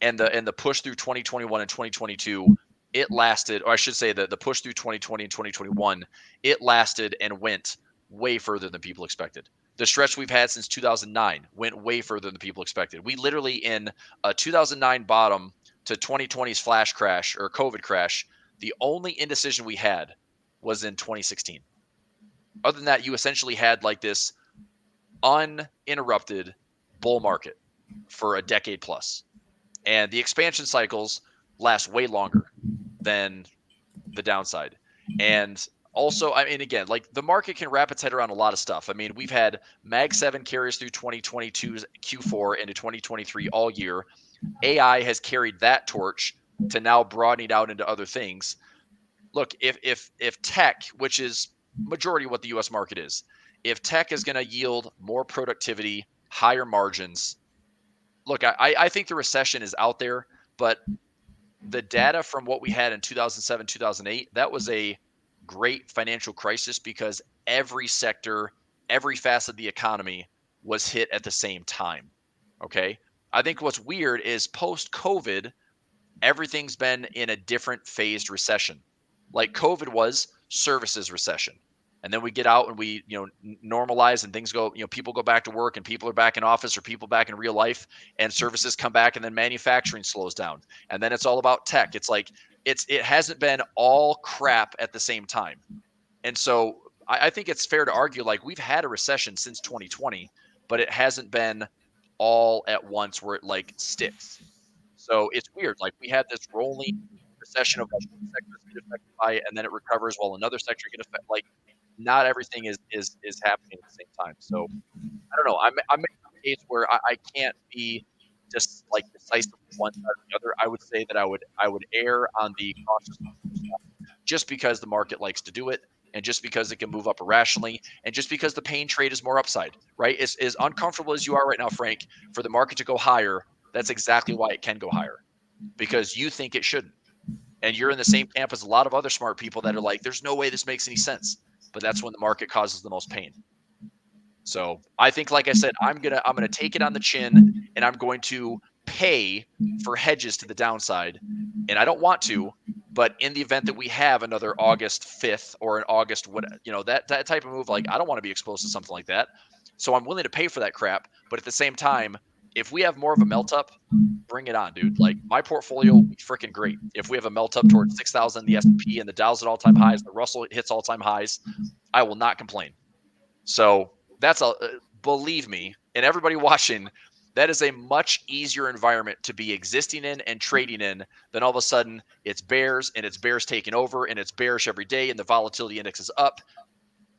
and the push through 2021 and 2022, it lasted, or I should say the push through 2020 and 2021, it lasted and went way further than people expected. The stretch we've had since 2009 went way further than people expected. We literally, in a 2009 bottom to 2020's flash crash or COVID crash, the only indecision we had was in 2016. Other than that, you essentially had like this uninterrupted bull market for a decade plus. And the expansion cycles last way longer than the downside. And also, I mean, again, like the market can wrap its head around a lot of stuff. I mean, we've had Mag 7 carries through 2022's Q4 into 2023 all year. AI has carried that torch to now broadening out into other things. Look, if tech, which is majority of what the US market is, if tech is going to yield more productivity, higher margins, look, I think the recession is out there, but the data from what we had in 2007, 2008, that was a great financial crisis because every sector, every facet of the economy was hit at the same time. Okay. I think what's weird is post COVID, everything's been in a different phased recession. Like COVID was services recession. And then we get out and we, normalize and things go, people go back to work and people are back in office or people back in real life and services come back and then manufacturing slows down. And then it's all about tech. It's like it hasn't been all crap at the same time. And so I think it's fair to argue like we've had a recession since 2020, but it hasn't been all at once where it like sticks. So it's weird. Like we had this rolling recession of like one sectors get affected by it, and then it recovers while another sector get affected. Like not everything is happening at the same time. So I don't know. I'm in a case where I can't be just like decisive one side or the other. I would say that I would err on the cautious just because the market likes to do it. And just because it can move up irrationally, and just because the pain trade is more upside, right? As uncomfortable as you are right now, Frank, for the market to go higher, that's exactly why it can go higher, because you think it shouldn't. And you're in the same camp as a lot of other smart people that are like, there's no way this makes any sense. But that's when the market causes the most pain. So I think, like I said, I'm gonna take it on the chin, and I'm going to pay for hedges to the downside. And I don't want to, but in the event that we have another August 5th or an August, that type of move, like I don't want to be exposed to something like that. So I'm willing to pay for that crap. But at the same time, if we have more of a melt up, bring it on, dude. Like my portfolio will be freaking great. If we have a melt up towards 6,000, the S&P and the Dow's at all-time highs, the Russell hits all-time highs, I will not complain. So that's believe me, and everybody watching, that is a much easier environment to be existing in and trading in than all of a sudden it's bears and it's bears taking over and it's bearish every day and the volatility index is up.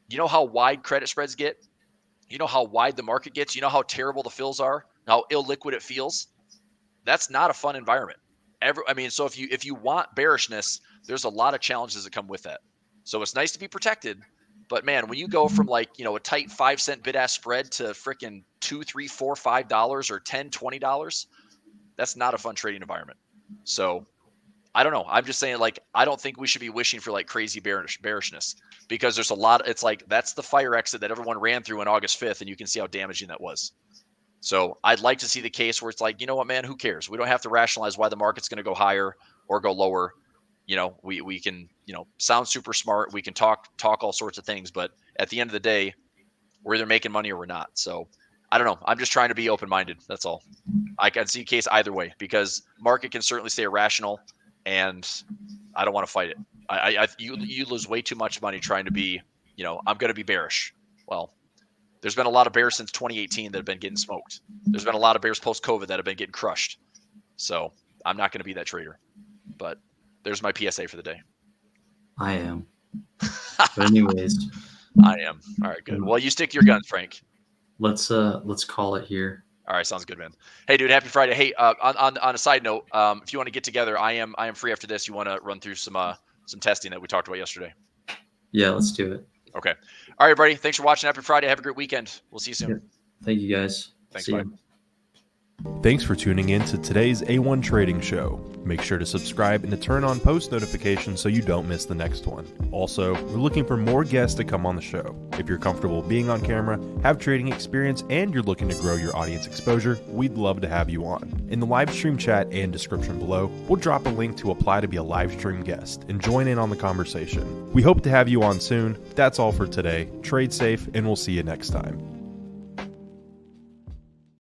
You know how wide credit spreads get? You know how wide the market gets? You know how terrible the fills are? How illiquid it feels? That's not a fun environment. So if you want bearishness, there's a lot of challenges that come with that. So it's nice to be protected, but man, when you go from like, a tight 5-cent bid-ask spread to freaking $2, $3, $4, $5 or $10, $20, that's not a fun trading environment. So I don't know. I'm just saying, like, I don't think we should be wishing for like crazy bearishness, because there's a lot. It's like that's the fire exit that everyone ran through on August 5th, and you can see how damaging that was. So I'd like to see the case where it's like, you know what, man, who cares? We don't have to rationalize why the market's going to go higher or go lower. We can, sound super smart. We can talk all sorts of things, but at the end of the day, we're either making money or we're not. So I don't know. I'm just trying to be open-minded. That's all. I can see a case either way, because market can certainly stay irrational, and I don't want to fight it. You lose way too much money trying to be, I'm going to be bearish. Well, there's been a lot of bears since 2018 that have been getting smoked. There's been a lot of bears post-COVID that have been getting crushed. So I'm not going to be that trader. But there's my PSA for the day.
I am. But anyways,
I am. All right, good. Well, you stick to your guns, Frank.
Let's call it here.
All right, sounds good, man. Hey, dude, happy Friday. Hey, on a side note, if you want to get together, I am free after this. You want to run through some testing that we talked about yesterday?
Yeah, let's do it.
Okay. All right, everybody. Thanks for watching. Happy Friday. Have a great weekend. We'll see you soon.
Yep. Thank you, guys.
Thanks.
See
Bye.
ya.
Thanks for tuning in to today's A1 Trading Show. Make sure to subscribe and to turn on post notifications so you don't miss the next one. Also, we're looking for more guests to come on the show. If you're comfortable being on camera, have trading experience, and you're looking to grow your audience exposure, we'd love to have you on. In the live stream chat and description below, we'll drop a link to apply to be a live stream guest and join in on the conversation. We hope to have you on soon. That's all for today. Trade safe, and we'll see you next time.